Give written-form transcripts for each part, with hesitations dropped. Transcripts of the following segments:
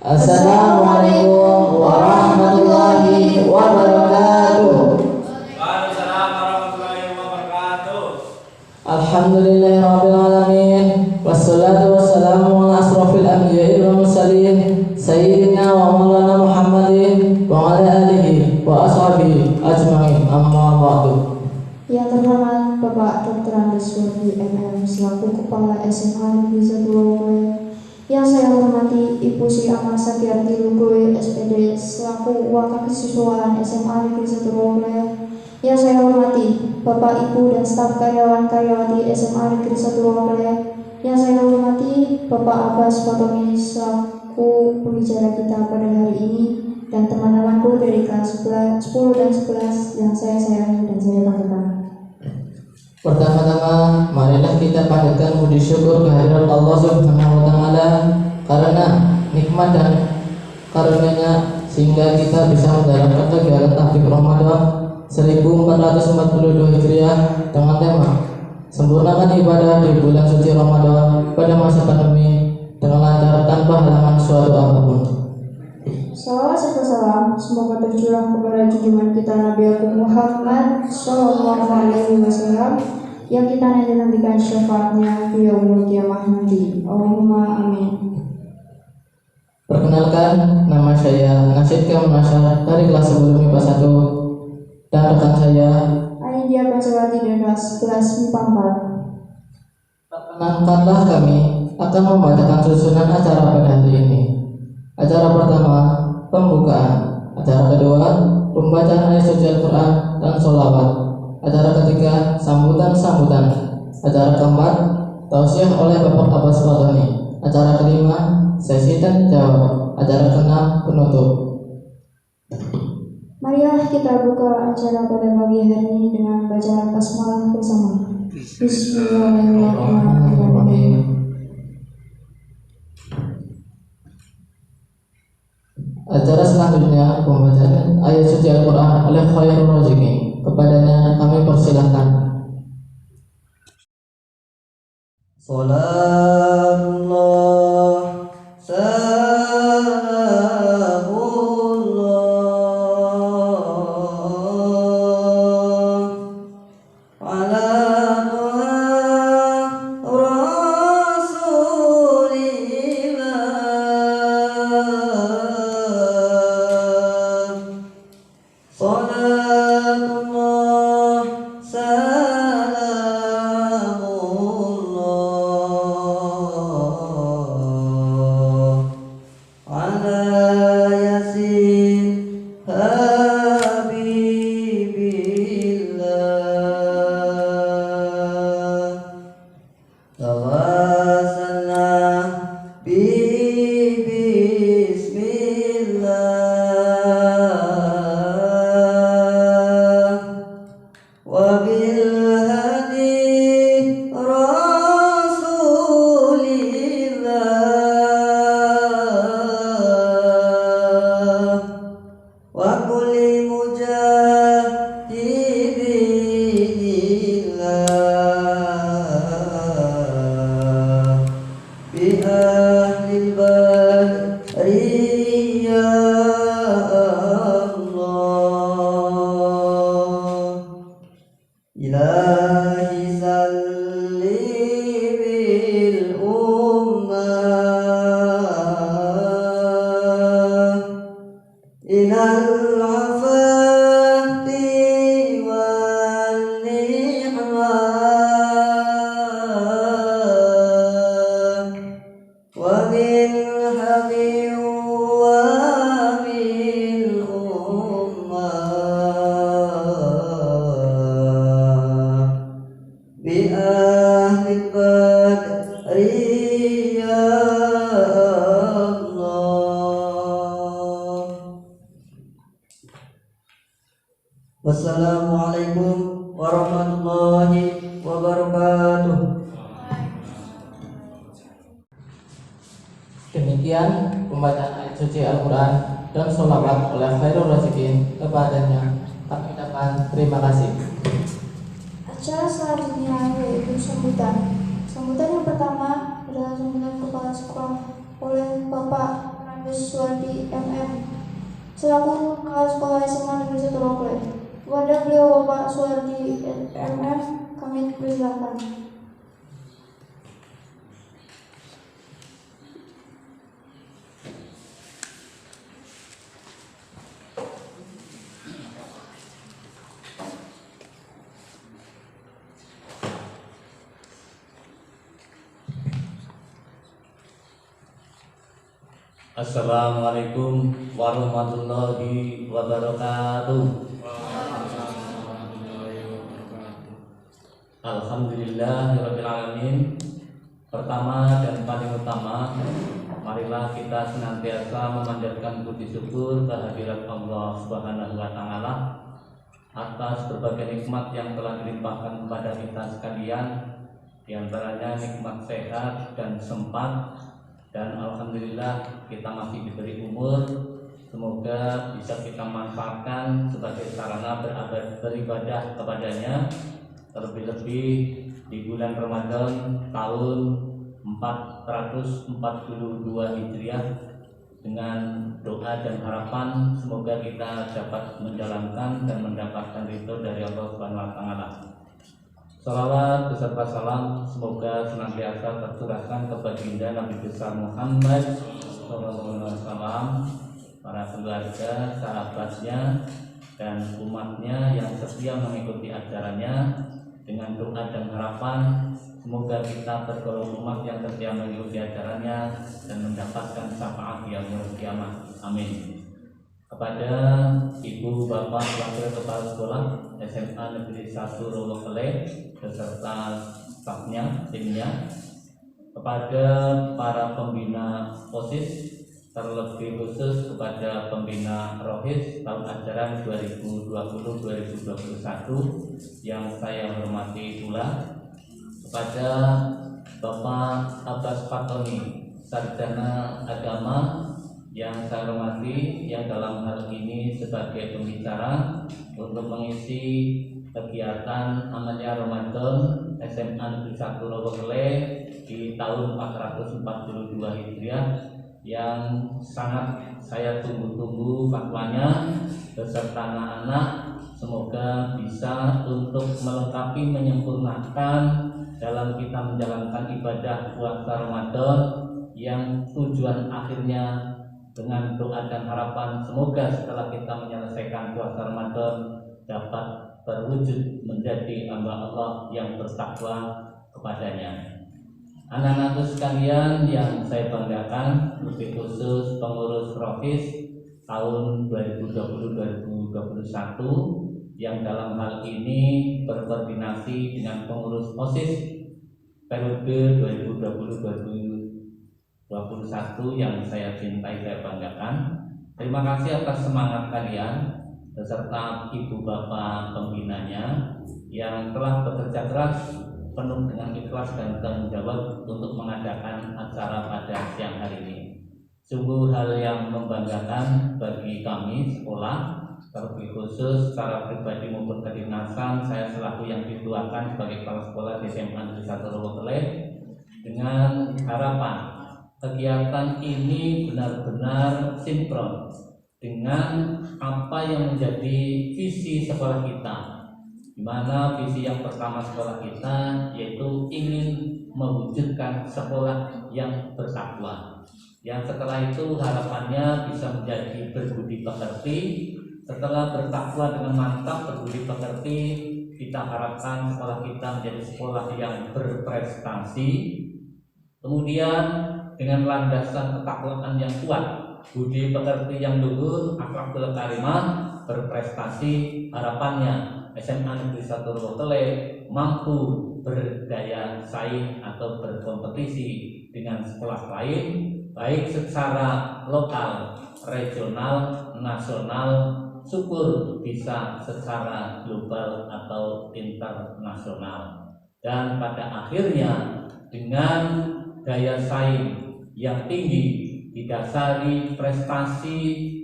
Assalamualaikum warahmatullahi wabarakatuh. Waalaikumsalam warahmatullahi wabarakatuh. Alhamdulillahirabbil alamin. Wassalatu wassalamu ala asrofil anbiya'i wal mursalin sayyidina wa maulana Muhammadin wa ala alihi wa ashabihi ajma'in. Amma ba'du. Yang terhormat Bapak Dr. Andes Wahdi MM selaku Kepala SMA Negeri 1 Lowongan. Yang saya hormati Ibu Sri Amal Satyarti Lugoe SPD selaku Wakil Kesiswaan SMA Negeri 1 Lowongan. Yang saya hormati Bapak Ibu dan staf karyawan-karyawati SMA Negeri 1 Lowongan. Yang saya hormati Bapak Abbas Fatoni selaku pembicara kita pada hari ini, dan teman-temanku dari kelas 10 dan 11 yang saya sayangi dan saya banggakan. Pertama-tama, marilah kita panjatkan puji syukur kehadirat Allah Subhanahu wa taala karena nikmat dan karunia-Nya sehingga kita bisa menjalankan kegiatan tahfidz Ramadan 1442 Hijriah dengan tema sempurnakan ibadah di bulan suci Ramadan pada masa pandemi dengan lancar tanpa halangan suatu apapun. Salawat serta salam semoga tercurah kepada junjungan kita Nabi Agung Muhammad Sallallahu Alaihi Wasallam yang kita nantikan syafaatnya di yaumul kiamah nanti. Allahumma amin. Perkenalkan, nama saya Nasid Kamunasar dari kelas 10 MIPA 1 dan rekan saya Aindia Pancawati dari kelas MIPA 4. Perkenankanlah kami akan membacakan susunan acara pada hari ini. Acara pertama, pembukaan. Acara kedua, pembacaan ayat suci Al-Quran dan sholawat. Acara ketiga, sambutan-sambutan. Acara keempat, tausiah oleh Bapak Abbas Fatoni. Acara kelima, sesi tanya jawab. Acara keenam, penutup. Marilah kita buka acara pada pagi hari ini dengan bacaan basmalah bersama. Bismillahirrahmanirrahim. Acara selanjutnya pembacaan ayat suci Al-Quran oleh Khairul Raziqin. Kepadanya kami persilahkan. Salatullah salamullah ala Wassalamualaikum warahmatullahi wabarakatuh. Demikian pembacaan ayat suci Al-Quran dan sholawat oleh Khairul Raziqin. Kepadanya kami ucapkan terima kasih. Acara selanjutnya yaitu sambutan. Sambutan yang pertama adalah sambutan kepala sekolah oleh Bapak Wiswadi MM selaku Kepala Sekolah SMA Negeri 1 Roble. Kepada beliau Bapak Suwardi MM kami persilahkan. Assalamualaikum warahmatullahi wabarakatuh. Alhamdulillahirabbil alamin. Pertama dan paling utama, marilah kita senantiasa memanjatkan puji syukur kehadirat Allah Subhanahu wa taala atas berbagai nikmat yang telah dilimpahkan kepada kita sekalian, di antaranya nikmat sehat dan sempat. Dan alhamdulillah kita masih diberi umur. Semoga bisa kita manfaatkan sebagai sarana beribadah kepadanya, terlebih-lebih di bulan Ramadan tahun 442 Hijriah, dengan doa dan harapan semoga kita dapat menjalankan dan mendapatkan ridho dari Allah Subhanahu wa taala. Salawat beserta salam semoga senantiasa tercurahkan kepada baginda Nabi besar Muhammad SAW, para keluarga, sahabatnya, dan umatnya yang setia mengikuti ajarannya. Dengan doa dan harapan semoga kita tergolong umat yang setia mengikuti ajarannya dan mendapatkan syafaat yaumul kiamah. Amin. Kepada Ibu Bapak Wakil Kepala Sekolah SMA Negeri 1 Rowokele beserta stafnya, timnya, kepada para pembina OSIS, terlebih khusus kepada pembina Rohis tahun ajaran 2020-2021 yang saya hormati pula, kepada Bapak Abbas Fatoni, Sarjana Agama yang saya hormati, yang dalam hal ini sebagai pembicara untuk mengisi kegiatan amalnya Ramadan SMA Negeri 1 Rowokele di tahun 442 Hijriah yang sangat saya tunggu-tunggu fatwanya beserta anak-anak. Semoga bisa untuk melengkapi, menyempurnakan dalam kita menjalankan ibadah puasa Ramadan yang tujuan akhirnya dengan doa dan harapan semoga setelah kita menyelesaikan puasa Ramadan dapat terwujud menjadi hamba Allah yang bertakwa kepadanya. Anak-anakku sekalian yang saya banggakan, lebih khusus pengurus Rohis tahun 2020-2021 yang dalam hal ini berkoordinasi dengan pengurus OSIS periode 2020-2021 yang saya cintai, saya banggakan. Terima kasih atas semangat kalian beserta ibu bapak pembinanya yang telah bekerja keras penuh dengan ikhlas dan tanggung jawab untuk mengadakan acara pada siang hari ini. Sungguh hal yang membanggakan bagi kami sekolah, terlebih khusus secara pribadi maupun kedinasan. Saya selaku yang dituakan sebagai kepala sekolah di SMA Negeri 1 Rowokele, dengan harapan kegiatan ini benar-benar sinkron dengan apa yang menjadi visi sekolah kita, di mana visi yang pertama sekolah kita yaitu ingin mewujudkan sekolah yang bertakwa, yang setelah itu harapannya bisa menjadi berbudi pekerti. Setelah bertakwa dengan mantap, berbudi pekerti, kita harapkan sekolah kita menjadi sekolah yang berprestasi. Kemudian dengan landasan ketakwaan yang kuat, budi pekerti yang luhur, akhlakul karimah, berprestasi, harapannya SMA Negeri 1 Rowokele mampu berdaya saing atau berkompetisi dengan sekolah lain, baik secara lokal, regional, nasional, syukur bisa secara global atau internasional. Dan pada akhirnya dengan daya saing yang tinggi didasari prestasi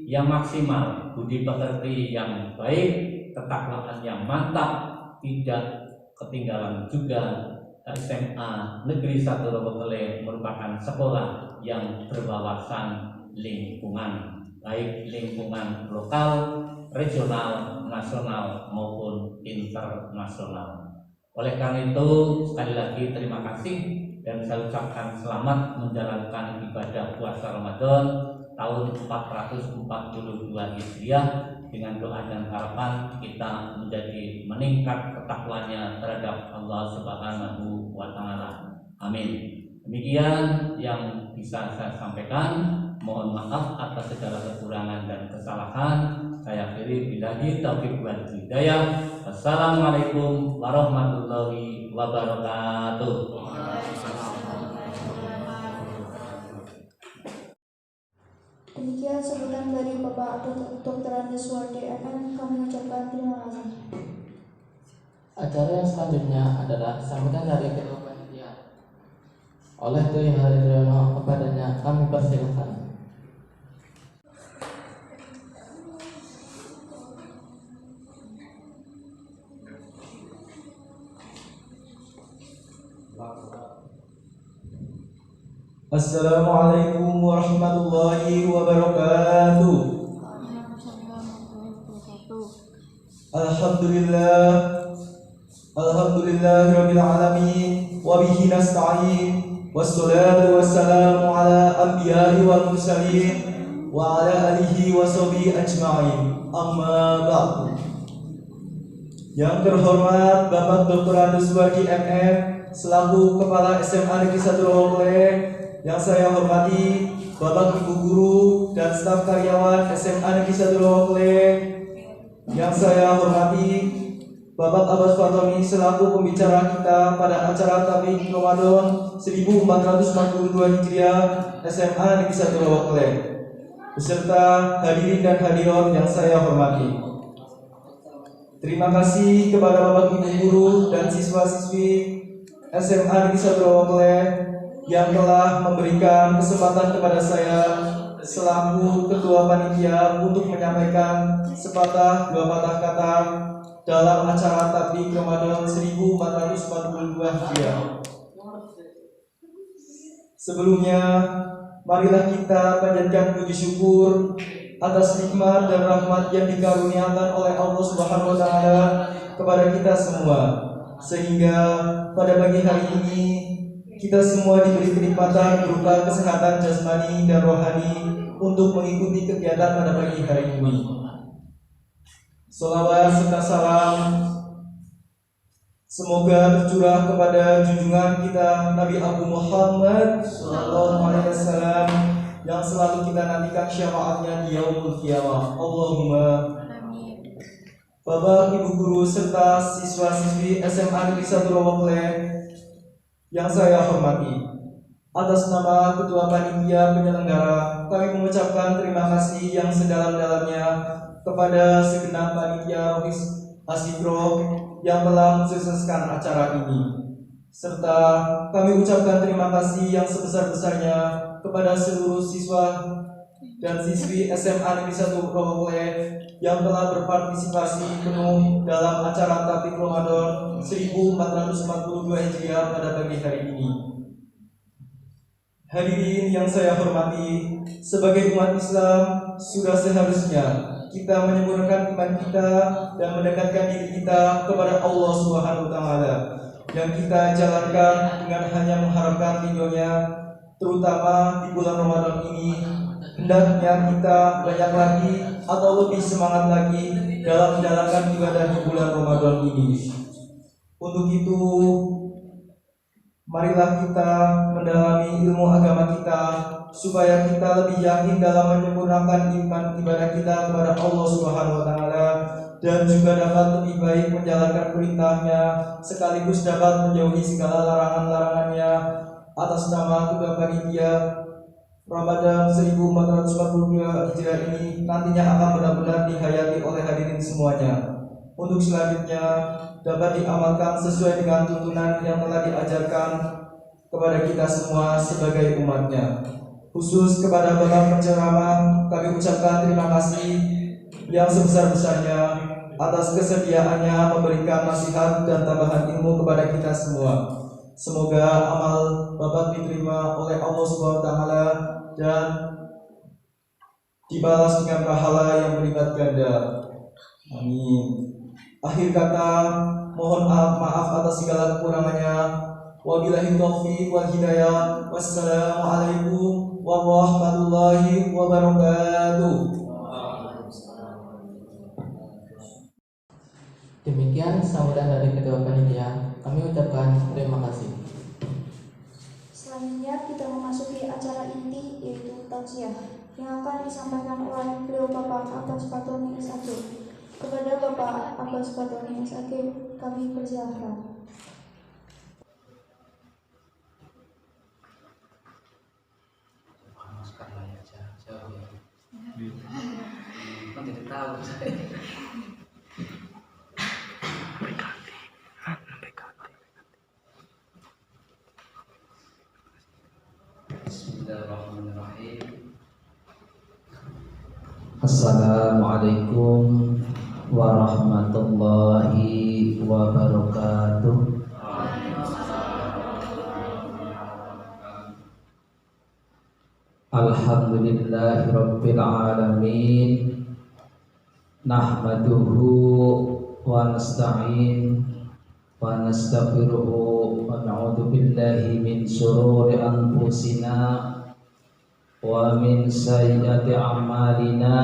yang maksimal, budi pekerti yang baik, ketakwaan yang mantap, tidak ketinggalan juga SMA Negeri 1 Rowokele merupakan sekolah yang berwawasan lingkungan, baik lingkungan lokal, regional, nasional maupun internasional. Oleh karena itu, sekali lagi terima kasih dan saya ucapkan selamat menjalankan ibadah puasa Ramadan tahun 442 Hijriah dengan doa dan harapan kita menjadi meningkat ketakwanya terhadap Allah Subhanahu wa Ta'ala. Amin. Demikian yang bisa saya sampaikan. Mohon maaf atas segala kekurangan dan kesalahan. Saya akhiri billahi taufiq wal hidayah. Wassalamualaikum warahmatullahi wabarakatuh. Demikian sambutan dari Bapak Dr. Andes Wardi MM. Kami ucapkan terima kasih. Acara yang selanjutnya adalah sambutan dari Ketua Panitia. Oleh Dwi Haridrono, kepadanya kami persilakan. Assalamualaikum warahmatullahi wabarakatuh. Alhamdulillahirabbil alamin wa bihi nasta'in wassalatu wassalamu ala anbiya'i wal mursalin wa ala alihi wa sahbihi ajma'in. Amma ba'du. Yang terhormat Bapak Dr. Andes Wardi MM selaku Kepala SMA Negeri 1 Rawakle, yang saya hormati Bapak Ibu Guru dan staf karyawan SMA Negeri 1 Rawakle, yang saya hormati Bapak Abbas Fatoni selaku pembicara kita pada acara Tabligh Ramadan 1442 Hijriah SMA Negeri 1 Rawakle, beserta hadirin dan hadirat yang saya hormati. Terima kasih kepada Bapak Ibu Guru dan siswa-siswi SMA Negeri 1 Rawakle yang telah memberikan kesempatan kepada saya selaku Ketua Panitia untuk menyampaikan sepatah dua patah kata dalam acara Tabligh Ramadan 1442 Hijriah. Sebelumnya, marilah kita panjatkan puji syukur atas nikmat dan rahmat yang dikaruniakan oleh Allah Subhanahu wa Ta'ala kepada kita semua, sehingga pada pagi hari ini kita semua diberi kenikmatan berupa kesehatan jasmani dan rohani untuk mengikuti kegiatan pada pagi hari ini. Salawat serta salam semoga tercurah kepada junjungan kita Nabi Abu Muhammad SAW yang selalu kita nantikan syafaatnya di yaumul qiyamah. Allahumma amin. Bapak, Ibu Guru serta siswa-siswi SMA Negeri 1 Rawakle yang saya hormati, atas nama Ketua Panitia Penyelenggara, kami mengucapkan terima kasih yang sedalam-dalamnya kepada segenap panitia Rohis Asikro yang telah mensukseskan acara ini, serta kami ucapkan terima kasih yang sebesar-besarnya kepada seluruh siswa dan siswi SMA Negeri 1 Rawakle yang telah berpartisipasi penuh dalam acara Tabligh Ramadan 1442 Hijriah pada pagi hari ini. Hadirin yang saya hormati, sebagai umat Islam sudah seharusnya kita menyempurnakan iman kita dan mendekatkan diri kita kepada Allah Subhanahu wa Ta'ala, yang kita jalankan dengan hanya mengharapkan ridhonya, terutama di bulan Ramadan ini. Hendaknya kita banyak lagi atau lebih semangat lagi dalam menjalankan ibadah di bulan Ramadan ini. Untuk itu, marilah kita mendalami ilmu agama kita supaya kita lebih yakin dalam menyempurnakan iman ibadah kita kepada Allah Subhanahu wa Ta'ala, dan juga dapat lebih baik menjalankan perintahnya sekaligus dapat menjauhi segala larangan-larangannya. Atas nama Ketua Panitia Ramadan 1442 Hijriah ini nantinya akan benar-benar dihayati oleh hadirin semuanya. Untuk selanjutnya dapat diamalkan sesuai dengan tuntunan yang telah diajarkan kepada kita semua sebagai umatnya. Khusus kepada Bapak penceramah, kami ucapkan terima kasih yang sebesar-besarnya atas kesediaannya memberikan nasihat dan tambahan ilmu kepada kita semua. Semoga amal Bapak diterima oleh Allah Subhanahu wa Ta'ala dan dibalas dengan pahala yang berlipat ganda. Amin. Akhir kata, mohon maaf atas segala kekurangannya. Wabillahi taufiq wal hidayah. Wassalamualaikum warahmatullahi wabarakatuh. Demikian sambutan dari kedua panitia. Kami ucapkan terima kasih. Selanjutnya kita memasuki acara inti, yaitu tausiah yang akan disampaikan oleh beliau Bapak Abbas Fatoni SAG. Kepada Bapak Abbas Fatoni SAG kami persilahkan. Tidak tahu saya. Bismillahirrahmanirrahim. Assalamualaikum warahmatullahi wabarakatuh. Alhamdulillahirabbil alamin. Nahmaduhu wa nasta'in wa nastaghfiruhu wa na'udzu billahi min shururi anfusina wa min sayyiati a'malina.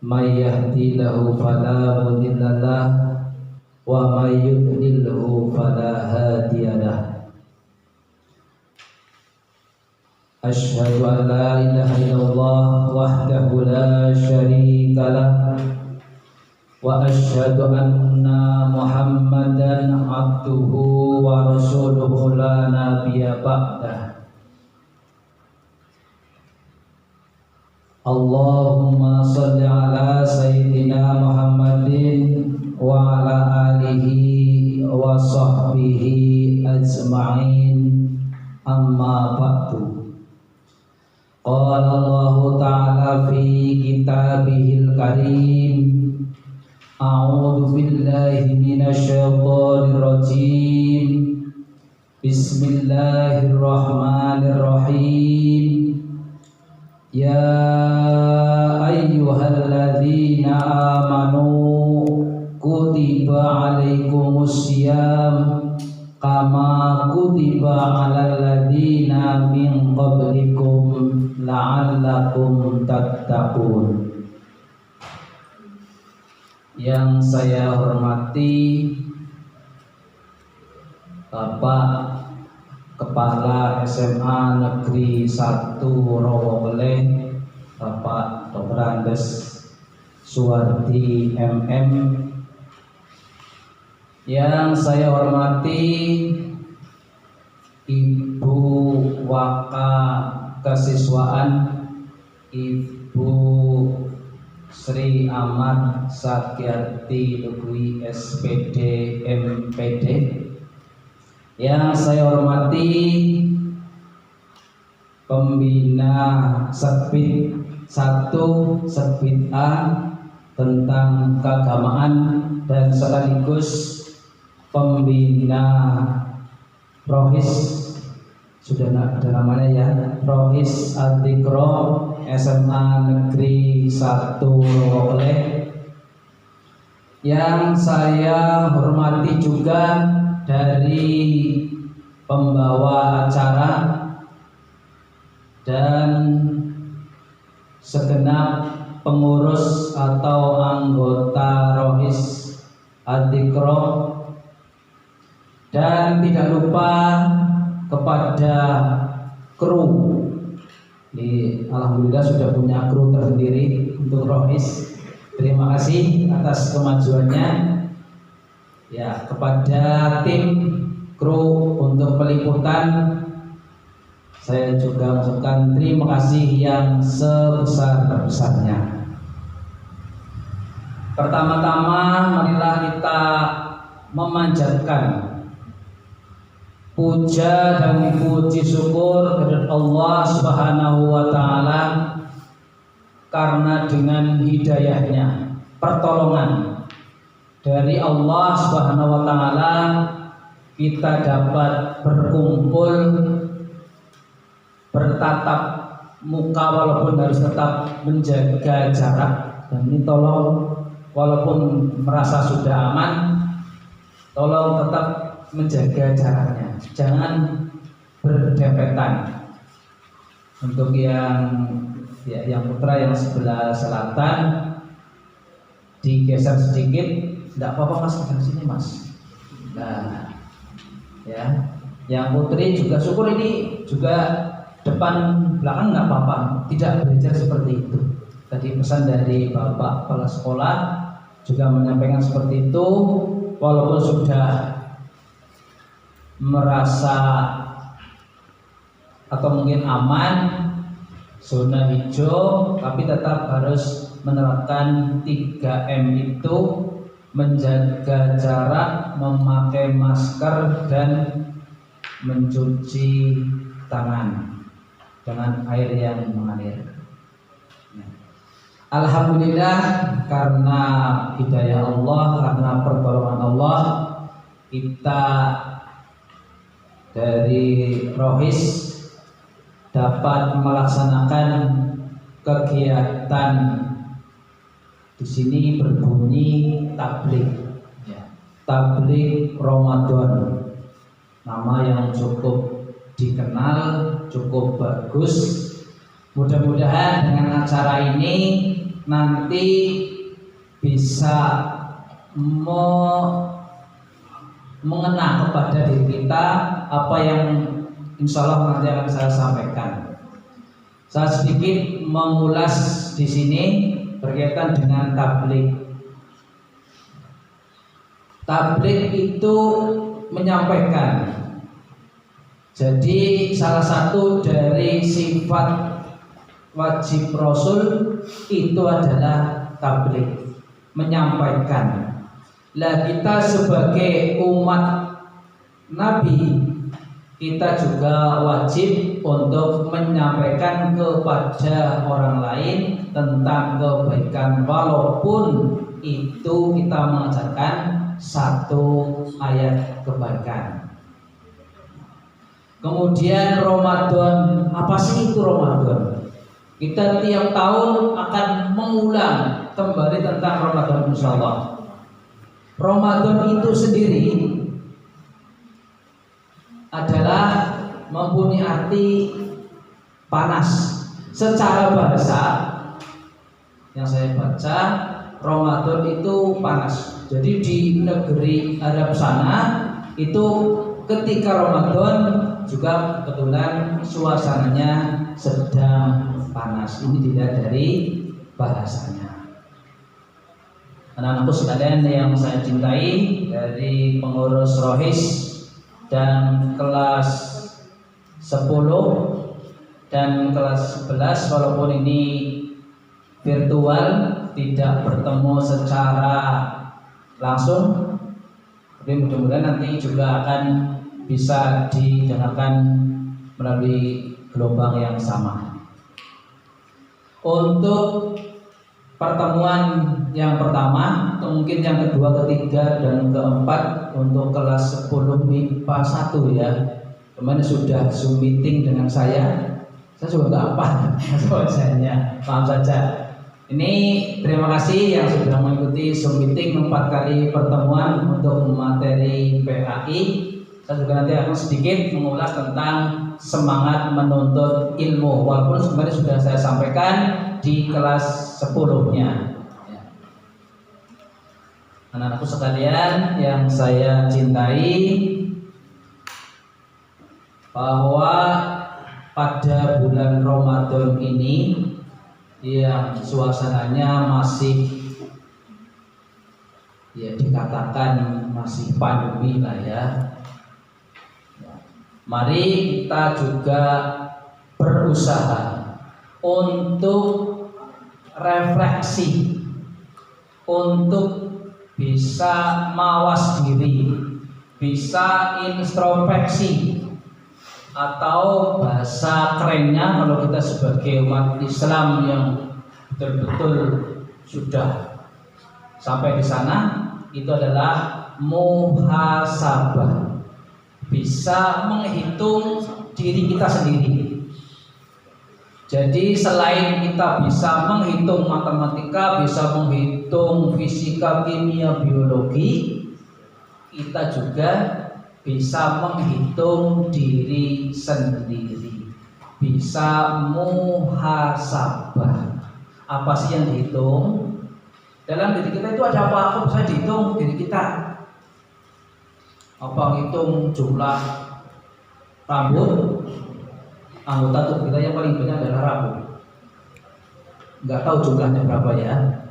May yahdihillahu fala mudhillalah wa may yudlilhu fala hadiyalah. Asyhadu an la ilaha illallah wahdahu la syarika lah wa asyhadu anna Muhammadan abduhu wa rasuluhu la nabiyya ba'dah. Allahumma shalli ala sayyidina Muhammadin wa ala alihi wa sahbihi ajma'in, amma ba'du. Qala Allah Ta'ala fi kitabihil karim, a'udzu billahi minasy syaithanir rajim. Bismillahirrahmanirrahim. Ya ayyuhalladzina amanu kutiba alaikumusiyam kama kutiba alal ladzina min qablikum la'allakum tattaqun. Yang saya hormati Bapak Kepala SMA Negeri 1 Rawabeleh, Bapak Dr. Andes Suwardi MM. Yang saya hormati Ibu Waka Kesiswaan, Ibu Sri Ahmad Sakyati Lugui SPD MPD. Yang saya hormati pembina Serbit 1 Serbit A tentang keagamaan dan sekaligus pembina Prohis, sudah ada namanya ya, Prohis Adikro SMA Negeri 1 Rawabeleh. Yang saya hormati juga dari pembawa acara dan segenap pengurus atau anggota Rohis Adikro, dan tidak lupa kepada kru. Alhamdulillah sudah punya kru tersendiri untuk Rohis. Terima kasih atas kemajuannya. Ya, kepada tim kru untuk peliputan saya juga mengucapkan terima kasih yang sebesar-besarnya. Pertama-tama marilah kita memanjatkan puja dan puji syukur kepada Allah Subhanahu wa taala, karena dengan hidayahnya, pertolongan dari Allah Subhanahu wa taala kita dapat berkumpul, bertatap muka walaupun harus tetap menjaga jarak. Dan ini tolong walaupun merasa sudah aman, tolong tetap menjaga jaraknya, jangan berdempetan. Untuk yang putra yang sebelah selatan digeser sedikit, tidak apa-apa mas, di sini mas. Nah, ya, yang putri juga syukur ini juga depan belakang nggak apa-apa, tidak belajar seperti itu. Tadi pesan dari bapak kepala sekolah juga menyampaikan seperti itu, walaupun sudah merasa atau mungkin aman zona hijau, tapi tetap harus menerapkan 3M itu, menjaga jarak, memakai masker, dan mencuci tangan dengan air yang mengalir. Alhamdulillah, karena hidayah Allah, karena pertolongan Allah, kita dari Rohis dapat melaksanakan kegiatan di sini berbunyi tablik, tablik Ramadan, nama yang cukup dikenal, cukup bagus. Mudah-mudahan dengan acara ini nanti bisa mengena kepada diri kita apa yang insya Allah nanti akan saya sampaikan. Saya sedikit mengulas di sini berkaitan dengan tablik. Tablik itu menyampaikan. Jadi salah satu dari sifat wajib Rasul itu adalah tablik, menyampaikan. Lah kita sebagai umat Nabi, kita juga wajib untuk menyampaikan kepada orang lain tentang kebaikan, walaupun itu kita mengajarkan satu ayat kebaikan. Kemudian Ramadan, apa sih itu Ramadan? Kita tiap tahun akan mengulang kembali tentang Ramadan, insya Allah. Ramadan itu sendiri adalah mempunyai arti panas. Secara bahasa yang saya baca, Ramadan itu panas. Jadi di negeri Arab sana itu ketika Ramadan juga kebetulan suasananya sedang panas. Ini dilihat dari bahasanya. Anak-anakku sekalian yang saya cintai, dari pengurus Rohis dan kelas 10 dan kelas 11, walaupun ini virtual, tidak bertemu secara langsung, tapi mudah-mudahan nanti juga akan bisa didengarkan melalui gelombang yang sama. Untuk pertemuan yang pertama, mungkin yang kedua, ketiga, dan keempat untuk kelas 10 MIPA 1 ya. Kemarin sudah Zoom meeting dengan saya juga nggak apa soalnya, paham saja. Ini terima kasih yang sudah mengikuti Zoom meeting 4 kali pertemuan untuk materi PAI. Saya juga nanti akan sedikit mengulas tentang semangat menuntut ilmu, walaupun sebenarnya sudah saya sampaikan di kelas 10-nya. Anak-anakku sekalian yang saya cintai, bahwa pada bulan Ramadan ini yang suasananya masih ya dikatakan masih pandemi lah ya. Mari kita juga berusaha untuk refleksi, untuk bisa mawas diri, bisa introspeksi, atau bahasa kerennya kalau kita sebagai umat Islam yang betul-betul sudah sampai di sana, itu adalah muhasabah, bisa menghitung diri kita sendiri. Jadi selain kita bisa menghitung matematika, bisa menghitung fisika, kimia, biologi, kita juga bisa menghitung diri sendiri, bisa muhasabah. Apa sih yang dihitung? Dalam diri kita itu ada apa bisa dihitung diri kita. Apa hitung jumlah rambut? Anggota tubuh kita yang paling banyak adalah rambut. Nggak tahu jumlahnya berapa ya?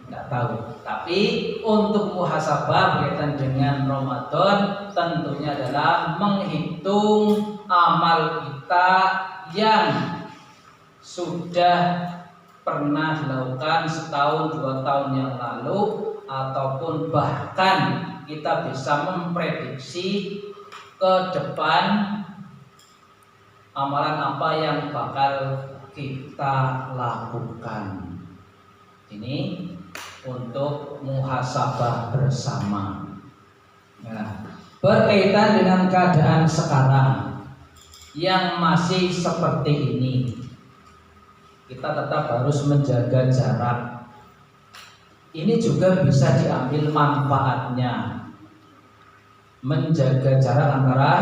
Nggak tahu. Tapi untuk muhasabah berkaitan dengan Ramadan tentunya adalah menghitung amal kita yang sudah pernah dilakukan setahun 2 tahun yang lalu, ataupun bahkan kita bisa memprediksi ke depan amalan apa yang bakal kita lakukan. Ini untuk muhasabah bersama. Nah, berkaitan dengan keadaan sekarang yang masih seperti ini, kita tetap harus menjaga jarak. Ini juga bisa diambil manfaatnya. Menjaga jarak antara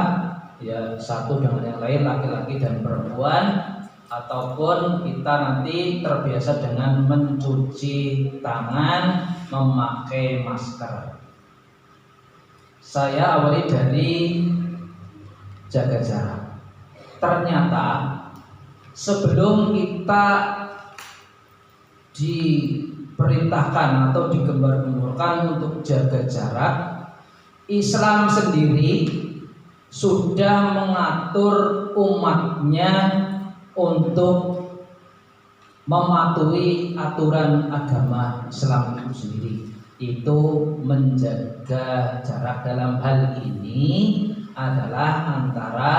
ya satu dengan yang lain, laki-laki dan perempuan, ataupun kita nanti terbiasa dengan mencuci tangan, memakai masker. Saya awali dari jaga jarak. Ternyata sebelum kita diperintahkan atau digembar-gemborkan untuk jaga jarak, Islam sendiri sudah mengatur umatnya untuk mematuhi aturan agama Islam itu sendiri, itu menjaga jarak. Dalam hal ini adalah antara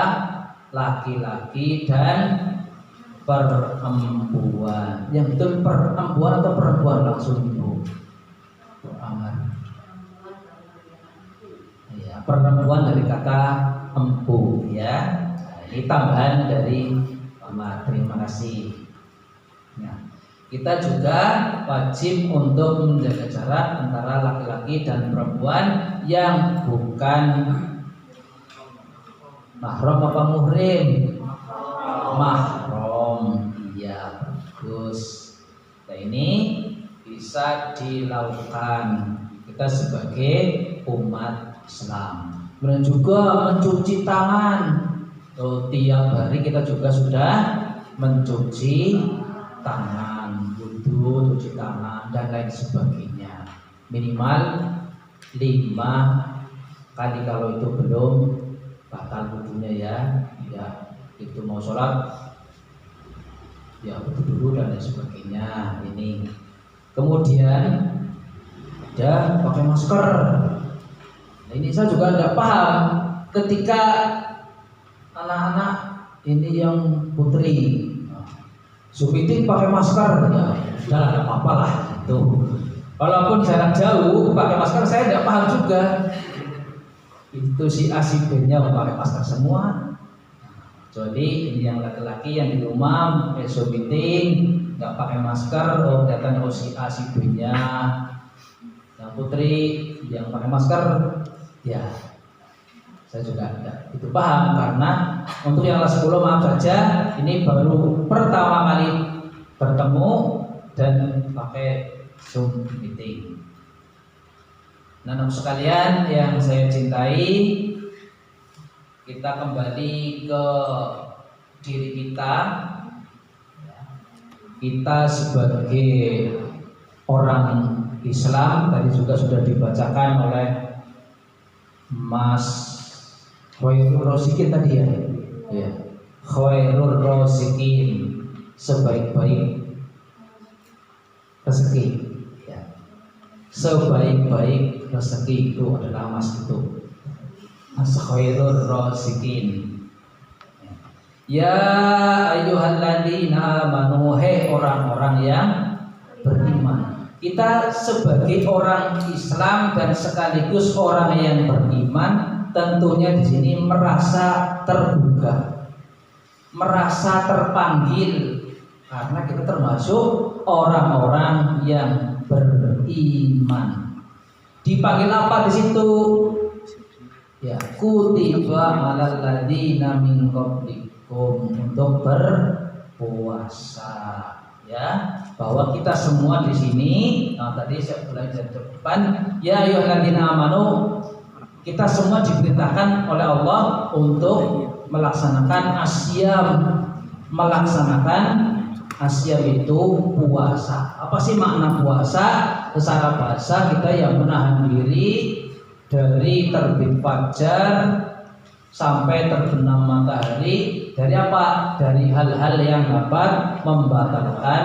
laki-laki dan perempuan. Yang betul perempuan atau perempuan langsung ibu? Ya, perempuan dari kata empu ya. Ini tambahan dari Mama. Terima kasih. Nah, kita juga wajib untuk menjaga jarak antara laki-laki dan perempuan yang bukan mahram apa muhrim? Mahram. Iya, bagus. Nah, ini bisa dilakukan kita sebagai umat Islam. Kemudian juga mencuci tangan. Tiap hari kita juga sudah mencuci tangan, wudhu, cuci tangan dan lain sebagainya. Minimal 5 kali, kalau itu belum batal wudhunya ya. Ya, itu mau sholat ya wudhu dulu dan lain sebagainya. Ini kemudian ada pakai masker. Nah, ini saya juga tidak paham ketika anak-anak ini yang putri Supitin pakai masker, ya udah nggak apa-apa lah itu. Walaupun jarak jauh pakai masker, saya tidak paham juga. Itu si A si B-nya pakai masker semua. Jadi ini yang laki-laki yang di rumah Supitin nggak pakai masker, oh datang si A si B-nya. Yang putri yang pakai masker, ya saya juga tidak itu paham, karena untuk yang kelas 10 maaf saja, ini baru pertama kali bertemu dan pakai Zoom meeting. Nah, anak sekalian yang saya cintai, kita kembali ke diri kita. Kita sebagai orang Islam, tadi juga sudah dibacakan oleh Mas Khairul Rosikin tadi ya. Khairul Rosikin, sebaik-baik rezeki ya. Sebaik-baik rezeki itu adalah emas itu. Mas Khairul Rosikin. Ya ayyuhalladzina amanu, hai orang-orang yang beriman. Kita sebagai orang Islam dan sekaligus orang yang beriman, tentunya di sini merasa tergugah, merasa terpanggil karena kita termasuk orang-orang yang beriman. Dipanggil apa di situ? Ya, kutiba alal ladzina min qablikum, untuk berpuasa. Ya, bahwa kita semua di sini, tadi saya belajar depan, ya ayyuhalladzina amanu, kita semua diperintahkan oleh Allah untuk melaksanakan asyam. Melaksanakan asyam itu puasa. Apa sih makna puasa? Secara bahasa kita yang menahan diri dari terbit fajar sampai terbenam matahari dari apa? Dari hal-hal yang dapat membatalkan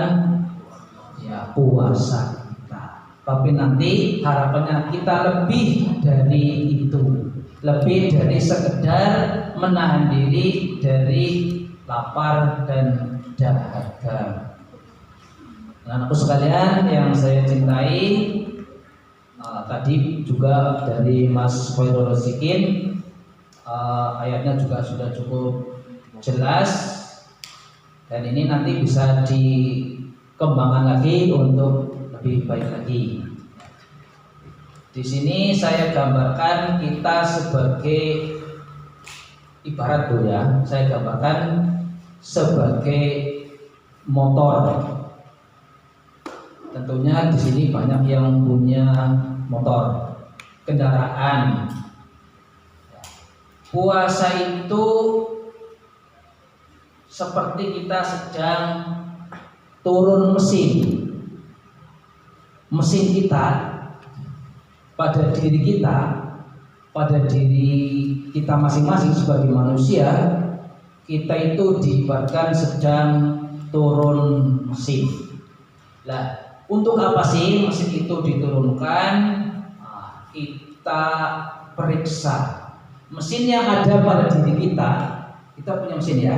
ya puasa kita. Tapi nanti harapannya kita lebih dari itu, lebih dari sekedar menahan diri dari lapar dan dahaga. Anak-anakku sekalian yang saya cintai, tadi juga dari Mas Khairul Razikin, ayatnya juga sudah cukup jelas, dan ini nanti bisa dikembangkan lagi untuk lebih baik lagi. Di sini saya gambarkan kita sebagai ibarat ya, saya gambarkan sebagai motor. Tentunya di sini banyak yang punya motor, kendaraan. Puasa itu seperti kita sedang turun mesin. Mesin kita pada diri kita, pada diri kita masing-masing sebagai manusia, kita itu diibaratkan sedang turun mesin. Lah, untuk apa sih mesin itu diturunkan? Kita periksa mesin yang ada pada diri kita. Kita punya mesin ya.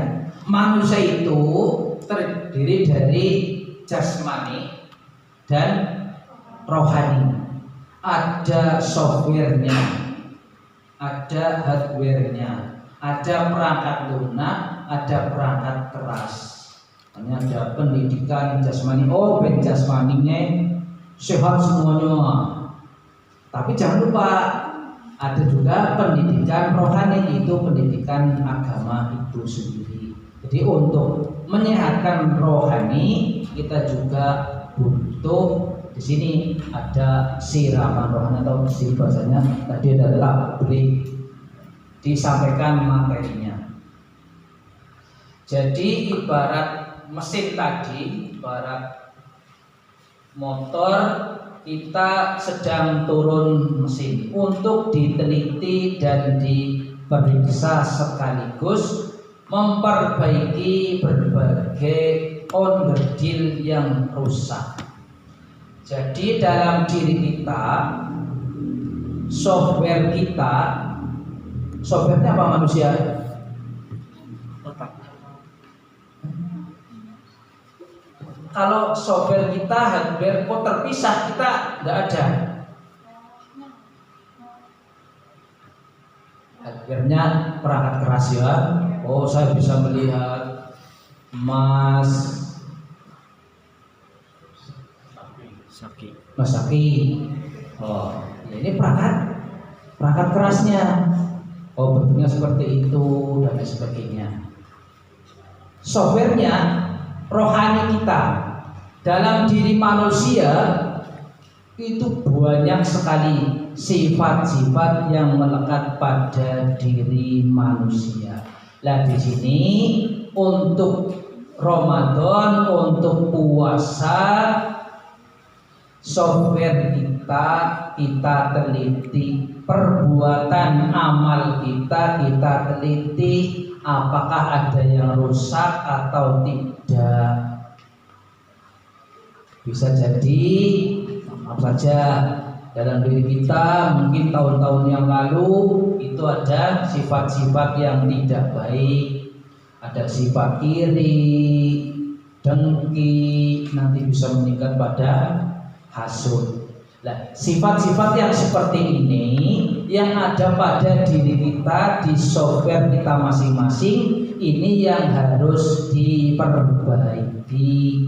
Manusia itu terdiri dari jasmani dan rohani. Ada softwarenya, ada hardwarenya, ada perangkat lunak, ada perangkat keras. Hanya ada pendidikan jasmani, ben jasmaninya sehat semuanya. Tapi jangan lupa ada juga pendidikan rohani, itu pendidikan agama itu sendiri. Jadi untuk menyehatkan rohani kita juga butuh, di sini ada siraman rohani atau di bahasanya tadi ada tablik, disampaikan materinya. Jadi ibarat mesin tadi, ibarat motor, kita sedang turun mesin untuk diteliti dan diperiksa sekaligus memperbaiki berbagai onderdil yang rusak. Jadi dalam diri kita, software kita, softwarenya apa manusia? Kalau software kita, hardware kok terpisah, kita nggak ada. Hardware-nya perangkat keras ya. Oh, saya bisa melihat Mas Saki. Oh, ya ini perangkat kerasnya. Oh, bentuknya seperti itu dan sebagainya. Softwarenya rohani kita. Dalam diri manusia itu banyak sekali sifat-sifat yang melekat pada diri manusia. Nah, di sini untuk Ramadan, untuk puasa, software kita teliti, perbuatan amal kita teliti, apakah ada yang rusak atau tidak. Bisa jadi apa saja dalam diri kita mungkin tahun-tahun yang lalu itu ada sifat-sifat yang tidak baik, ada sifat iri, dengki, nanti bisa meningkat pada hasud. Nah, sifat-sifat yang seperti ini yang ada pada diri kita, di software kita masing-masing, ini yang harus diperbaiki,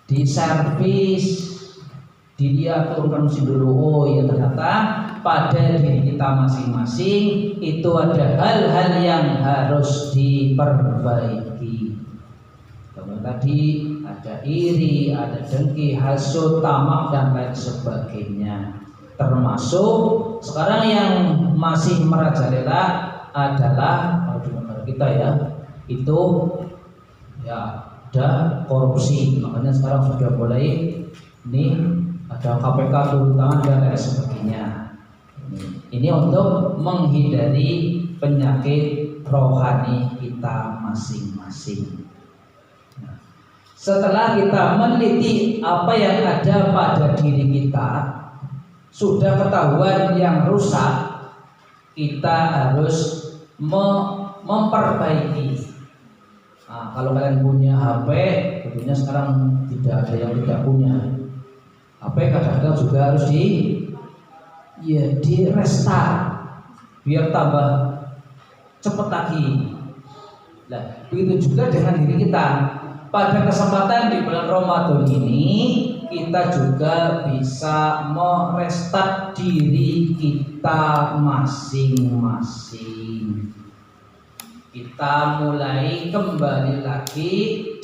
diservis, dilihat turunkan mesin dulu. Oh ya, ternyata pada diri kita masing-masing itu ada hal-hal yang harus diperbaiki. Kalau tadi ada iri, ada dengki, hasud, tamak dan lain sebagainya. Termasuk sekarang yang masih merajalela adalah kalau di negara kita ya, itu ya ada korupsi. Makanya sekarang sudah mulai ini ada KPK turun tangan dan lain sebagainya. Ini untuk menghindari penyakit rohani kita masing-masing. Nah, setelah kita meneliti apa yang ada pada diri kita, sudah ketahuan yang rusak, kita harus memperbaiki. Nah, kalau kalian punya HP, tentunya sekarang tidak ada yang tidak punya. HP kadang-kadang juga harus di restart biar tambah cepat lagi. Nah, begitu juga dengan diri kita. Pada kesempatan di bulan Ramadan ini, kita juga bisa merestart diri kita masing-masing. Kita mulai kembali lagi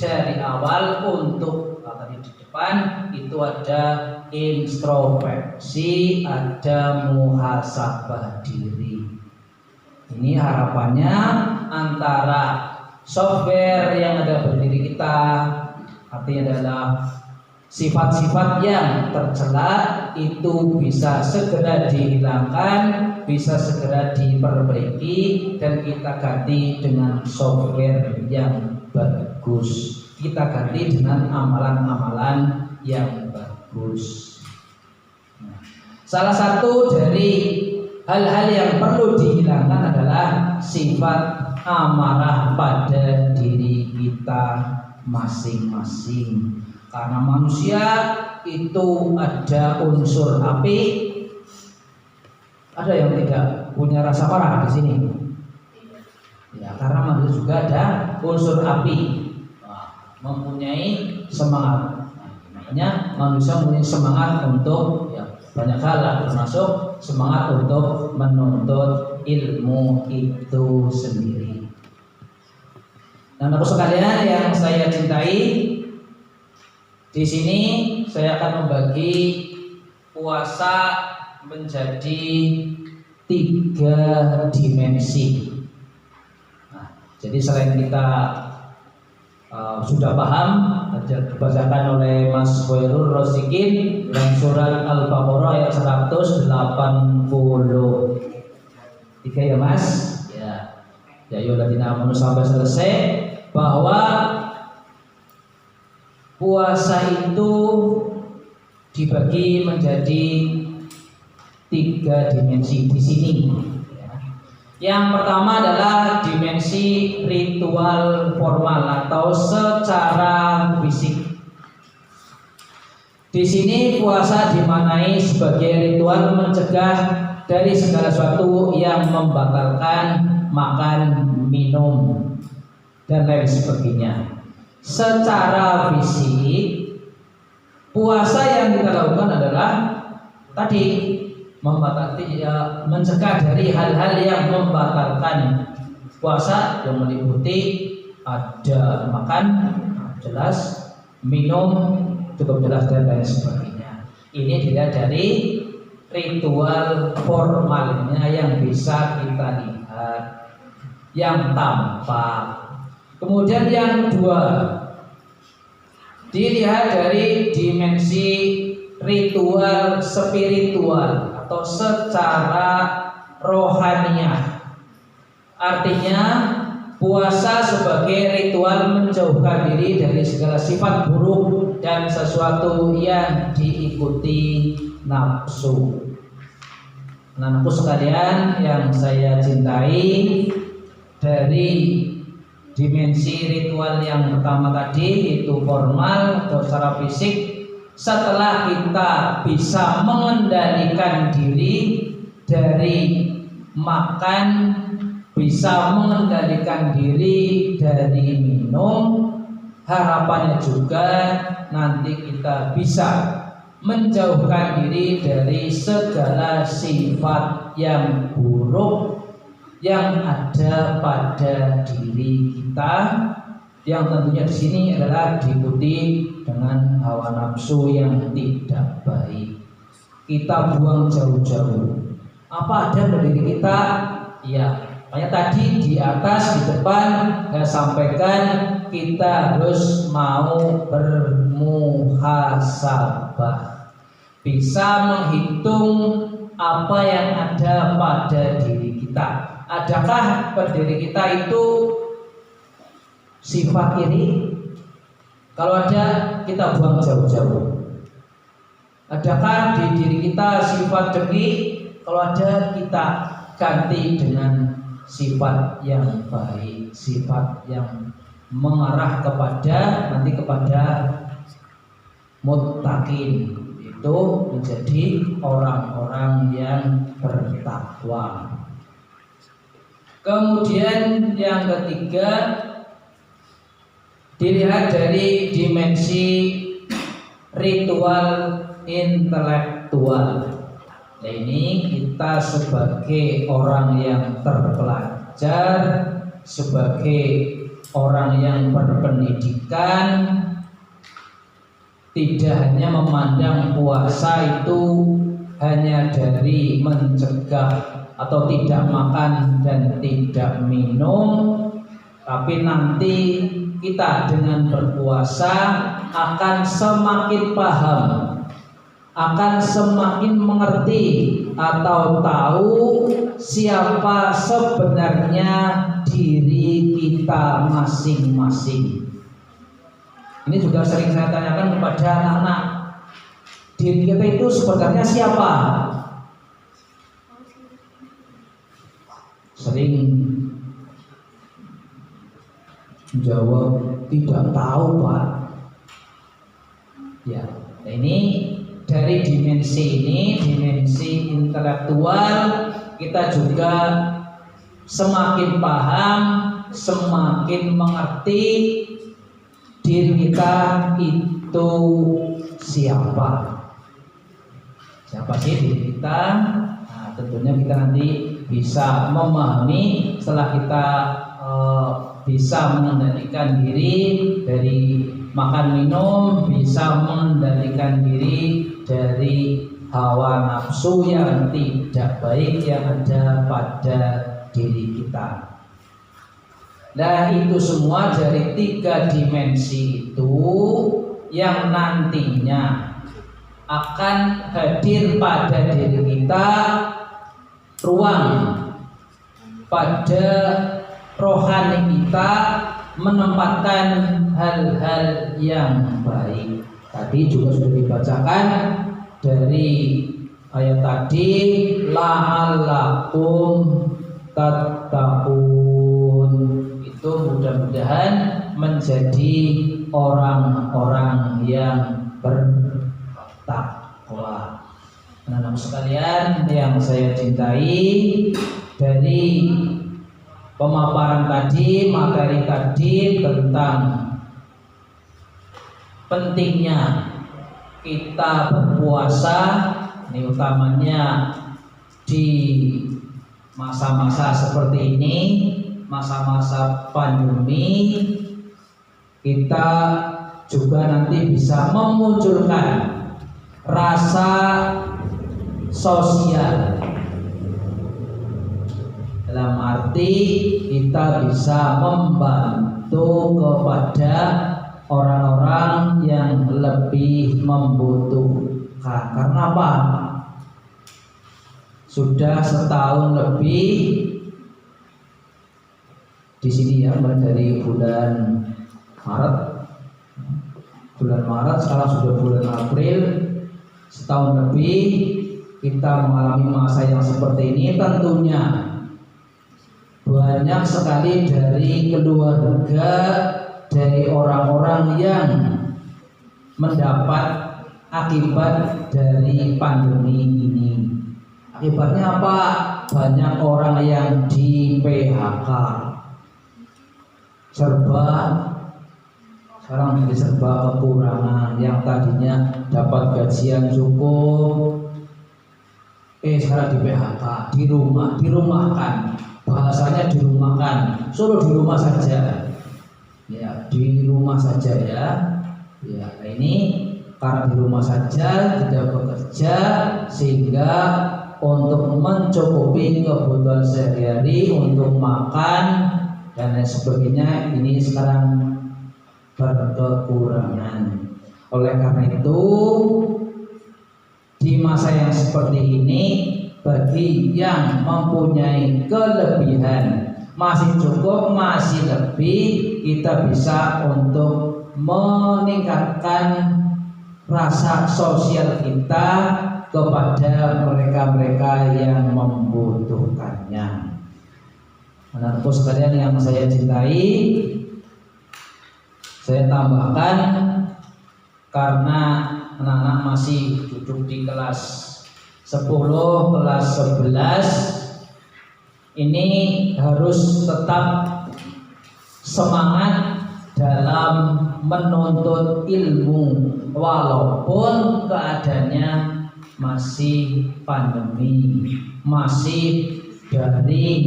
dari awal. Untuk tadi di depan itu ada introspeksi, ada muhasabah diri. Ini harapannya antara software yang ada pada diri kita, artinya adalah sifat-sifat yang tercela, itu bisa segera dihilangkan, bisa segera diperbaiki, dan kita ganti dengan software yang bagus. Kita ganti dengan amalan-amalan yang bagus. Nah, salah satu dari hal-hal yang perlu dihilangkan adalah sifat amarah pada diri kita masing-masing. Karena manusia itu ada unsur api. Ada yang tidak punya rasa marah di sini? Ya, karena manusia juga ada unsur api, mempunyai semangat. Makanya manusia mempunyai semangat untuk banyak hal, termasuk semangat untuk menuntut ilmu itu sendiri. Dan aku sekalian yang saya cintai, di sini saya akan membagi puasa menjadi 3 dimensi. Nah, jadi selain kita sudah paham, dibacakan oleh Mas Khairul Rosikin dalam surat Al-Baqarah ayat 183 ya Mas, ya ayyuhalladzina amanu sampai selesai, bahwa puasa itu dibagi menjadi 3 dimensi di sini. Yang pertama adalah dimensi ritual formal atau secara fisik. Di sini puasa dimaknai sebagai ritual mencegah dari segala sesuatu yang membatalkan makan, minum, dan lain sebagainya. Secara fisik, puasa yang kita lakukan adalah tadi mencegah dari hal-hal yang membatalkan puasa, yang meliputi ada makan, jelas, minum, cukup jelas, dan lain sebagainya. Ini dilihat dari ritual formalnya yang bisa kita lihat, yang tampak. Kemudian yang kedua, dilihat dari dimensi ritual spiritual atau secara rohaniah. Artinya puasa sebagai ritual menjauhkan diri dari segala sifat buruk dan sesuatu yang diikuti nafsu. Anakku sekalian yang saya cintai, dari dimensi ritual yang pertama tadi itu formal atau secara fisik, setelah kita bisa mengendalikan diri dari makan, bisa mengendalikan diri dari minum, harapannya juga nanti kita bisa menjauhkan diri dari segala sifat yang buruk yang ada pada diri kita, yang tentunya di sini adalah diikuti dengan hawa nafsu yang tidak baik. Kita buang jauh-jauh. Apa ada pada diri kita? Ya, makanya tadi di atas, di depan saya sampaikan kita harus mau bermuhasabah, bisa menghitung apa yang ada pada diri kita. Adakah pada diri kita itu sifat iri? Kalau ada, kita buang jauh-jauh. Adakah di diri kita sifat dengki? Kalau ada, kita ganti dengan sifat yang baik, sifat yang mengarah kepada muttaqin, itu menjadi orang-orang yang bertakwa. Kemudian yang ketiga, dilihat dari dimensi ritual intelektual. Nah, ini kita sebagai orang yang terpelajar, sebagai orang yang berpendidikan, tidak hanya memandang puasa itu hanya dari mencegah atau tidak makan dan tidak minum, tapi nanti kita dengan berpuasa akan semakin paham, akan semakin mengerti atau tahu siapa sebenarnya diri kita masing-masing. Ini juga sering saya tanyakan kepada anak-anak, diri kita itu sebenarnya siapa? Sering menjawab tidak tahu, Pak. Ya, ini dari dimensi ini, dimensi intelektual, kita juga semakin paham, semakin mengerti diri kita itu siapa. Siapa sih diri kita? Nah, tentunya kita nanti bisa memahami setelah kita bisa mengendalikan diri dari makan minum, bisa mengendalikan diri dari hawa nafsu yang tidak baik yang ada pada diri kita. Nah, itu semua dari 3 dimensi itu yang nantinya akan hadir pada diri kita, ruang pada rohani kita menempatkan hal-hal yang baik. Tadi juga sudah dibacakan dari ayat tadi, la'allakum tattaqun. Itu mudah-mudahan menjadi orang-orang yang bertakwa. Anak-anak sekalian yang saya cintai, dari pemaparan tadi, materi tadi tentang pentingnya kita berpuasa, ini utamanya di masa-masa seperti ini, masa-masa pandemi, kita juga nanti bisa memunculkan rasa sosial. Dalam arti kita bisa membantu kepada orang-orang yang lebih membutuhkan. Karena apa? Sudah setahun lebih di sini ya, dari bulan Maret, sekarang sudah bulan April, setahun lebih kita mengalami masa yang seperti ini. Tentunya banyak sekali dari keluarga, dari orang-orang yang mendapat akibat dari pandemi ini. Akibatnya apa? Banyak orang yang di PHK, sekarang jadi serba kekurangan. Yang tadinya dapat gajian cukup, sekarang di PHK, dirumahkan. Bahasanya dirumahkan, suruh di rumah saja. Ya, di rumah saja ya. Ya, ini karena di rumah saja, tidak bekerja, sehingga untuk mencukupi kebutuhan sehari-hari, untuk makan dan lain sebagainya, ini sekarang berkekurangan. Oleh karena itu, di masa yang seperti ini, bagi yang mempunyai kelebihan, masih cukup, masih lebih, kita bisa untuk meningkatkan rasa sosial kita kepada mereka-mereka yang membutuhkannya. Anak-anakku sekalian yang saya cintai, saya tambahkan, karena anak-anak masih duduk di kelas 10, kelas 11, ini harus tetap semangat dalam menuntut ilmu walaupun keadaannya masih pandemi, masih daring,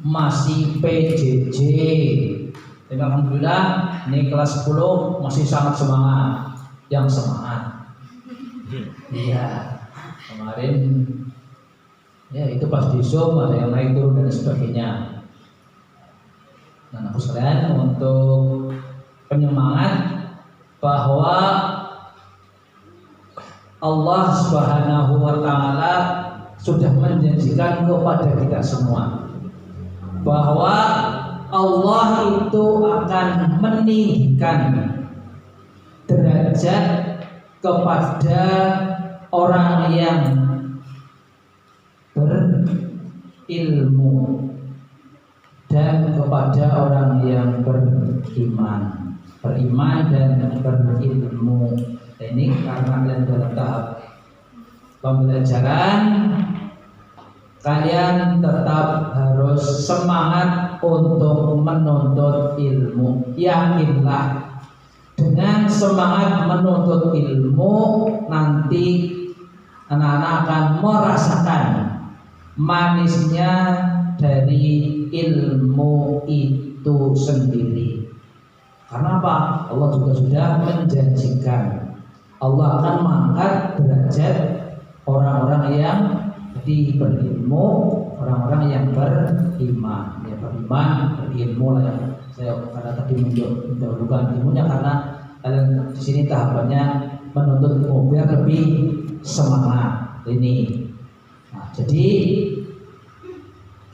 masih PJJ. Dan alhamdulillah ini kelas 10 masih sangat semangat. Yang semangat, iya, kemarin ya itu pas di Zoom ada yang naik turun dan sebagainya. Nah, aku sekalian untuk penyemangat bahwa Allah Subhanahu wa Ta'ala sudah menjanjikan kepada kita semua bahwa Allah itu akan meninggikan derajat kepada orang yang berilmu dan kepada orang yang beriman dan berilmu. Ini karena dalam tahap pembelajaran, kalian tetap harus semangat untuk menuntut ilmu. Yakinlah, dengan semangat menuntut ilmu, nanti anak-anak akan merasakan manisnya dari ilmu itu sendiri. Karena apa? Allah juga sudah menjanjikan Allah akan mengangkat derajat orang-orang yang berilmu, orang-orang yang beriman. Ya, berilmu lah ya. Saya karena tadi mendahulukan ilmunya karena di sini tahapannya menuntut ilmu biar lebih semangat ini. Nah, jadi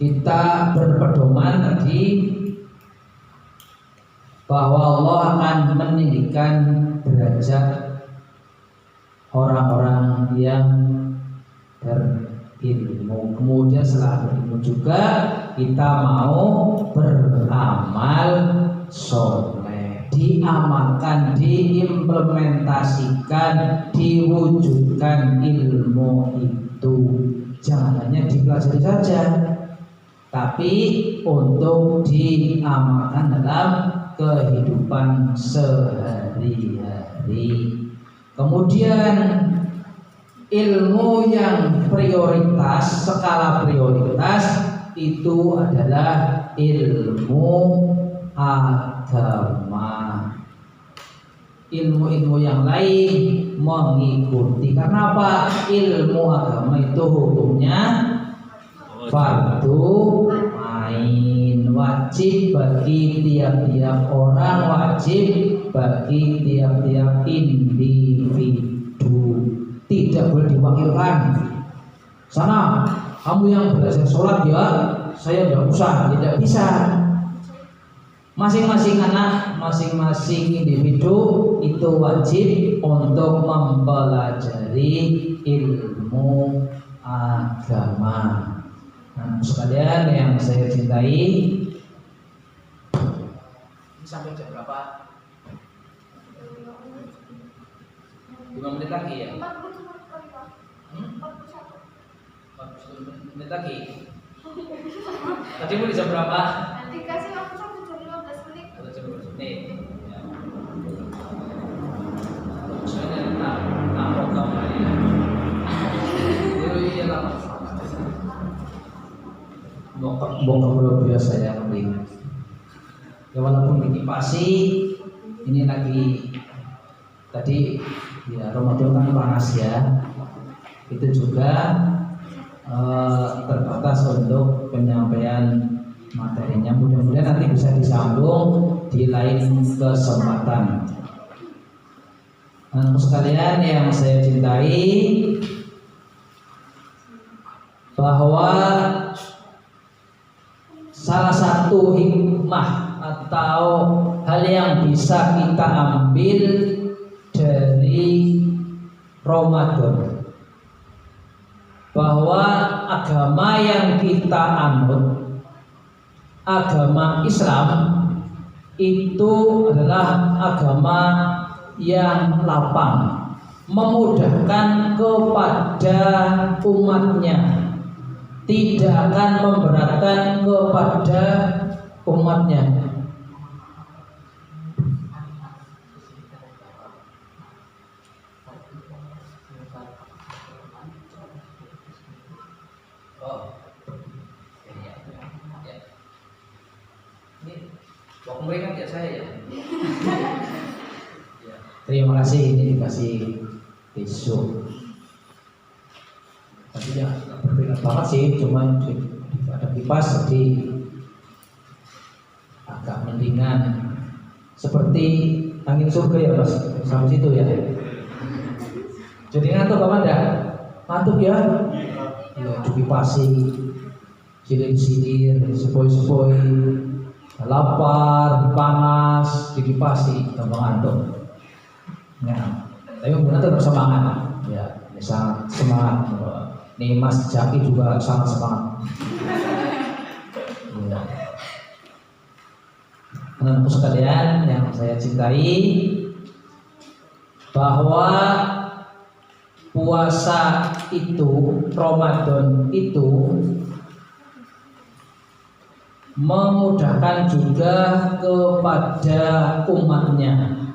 kita berpedoman tadi bahwa Allah akan meninggikan derajat orang-orang yang berilmu. Kemudian setelah berilmu juga kita mau beramal soleh, diamalkan, diimplementasikan, diwujudkan ilmu itu. Jangan hanya dipelajari saja, tapi untuk diamalkan dalam kehidupan sehari-hari. Kemudian ilmu yang prioritas, skala prioritas itu adalah ilmu agama. Ilmu-ilmu yang lain mengikuti. Karena apa? Ilmu agama itu hukumnya fardu ain, wajib bagi tiap-tiap orang, wajib bagi tiap-tiap individu, tidak boleh diwakilkan. Sana kamu yang belajar sholat ya, saya tidak usah, tidak bisa. Masing-masing anak, masing-masing individu itu wajib untuk mempelajari ilmu agama. Nah, sekalian yang saya cintai, sampai jam berapa? 5 menit lagi ya? 41 kali Pak. 41. 40 menit lagi. Tadi mau di jam berapa? Dikasih waktu 1 jam 15 menit. Atau jam 15 menit? Ya. Saya nampak kamu ya. Iya lah. Bokap luar biasa ya kembali. Ya walaupun dikipasi, ini lagi tadi ya Ramadan kan panas ya. Itu juga terbatas untuk penyampaian materinya. Mudah-mudahan nanti bisa disambung di lain kesempatan. Anak sekalian yang saya cintai, bahwa salah satu hikmah atau hal yang bisa kita ambil dari Ramadan, bahwa agama yang kita anut, agama Islam, itu adalah agama yang lapang, memudahkan kepada umatnya, tidak akan memberatkan kepada umatnya. Ini waktu mereka tidak saya ya. Terima kasih, ini dikasih tisu. Tapi ya berbeda banget sih, cuma ada kipas jadi agak mendingan. Seperti angin surga ya Mas, sampai situ ya. Jadi ngantuk apa enggak? Ngantuk ya? Ya dikipasi, silir-silir, sepoi-sepoi, lapar, panas, dikipasi, gampang ngantuk. Nah, tapi kemudian tetap semangat, ya, sangat semangat. Nih Mas Jaki juga sangat semangat. Ya. Anak-anakku sekalian yang saya cintai, bahwa puasa itu, Ramadan itu memudahkan juga kepada umatnya.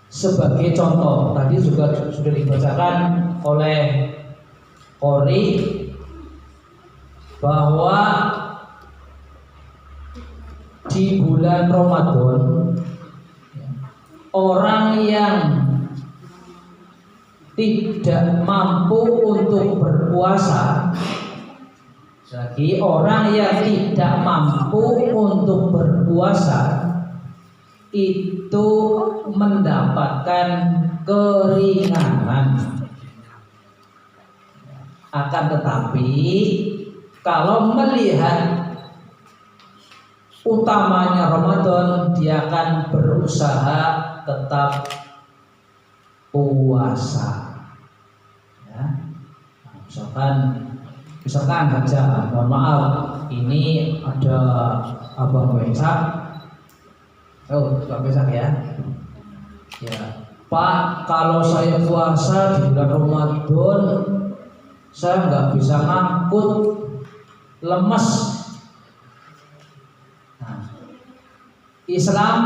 Sebagai contoh, tadi juga sudah dibacakan oleh Qori bahwa di bulan Ramadan orang yang tidak mampu untuk berpuasa, lagi orang yang tidak mampu untuk berpuasa itu mendapatkan keringanan. Akan tetapi kalau melihat utamanya Ramadan, dia akan berusaha tetap puasa. Ya. Misalkan saja, mohon maaf, ini ada abang Wesak. Oh, Pak Wesak ya. Ya, Pak, kalau saya puasa di bulan Ramadan, saya nggak bisa ngangkut, lemes. Nah, Islam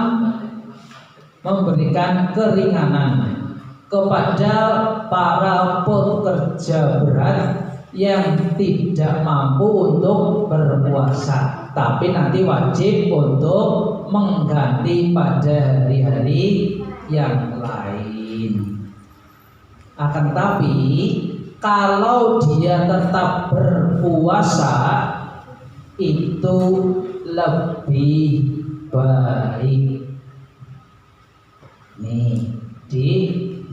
memberikan keringanan kepada para pekerja berat yang tidak mampu untuk berpuasa, tapi nanti wajib untuk mengganti pada hari-hari yang lain. Akan tetapi kalau dia tetap berpuasa itu lebih baik. Nih, di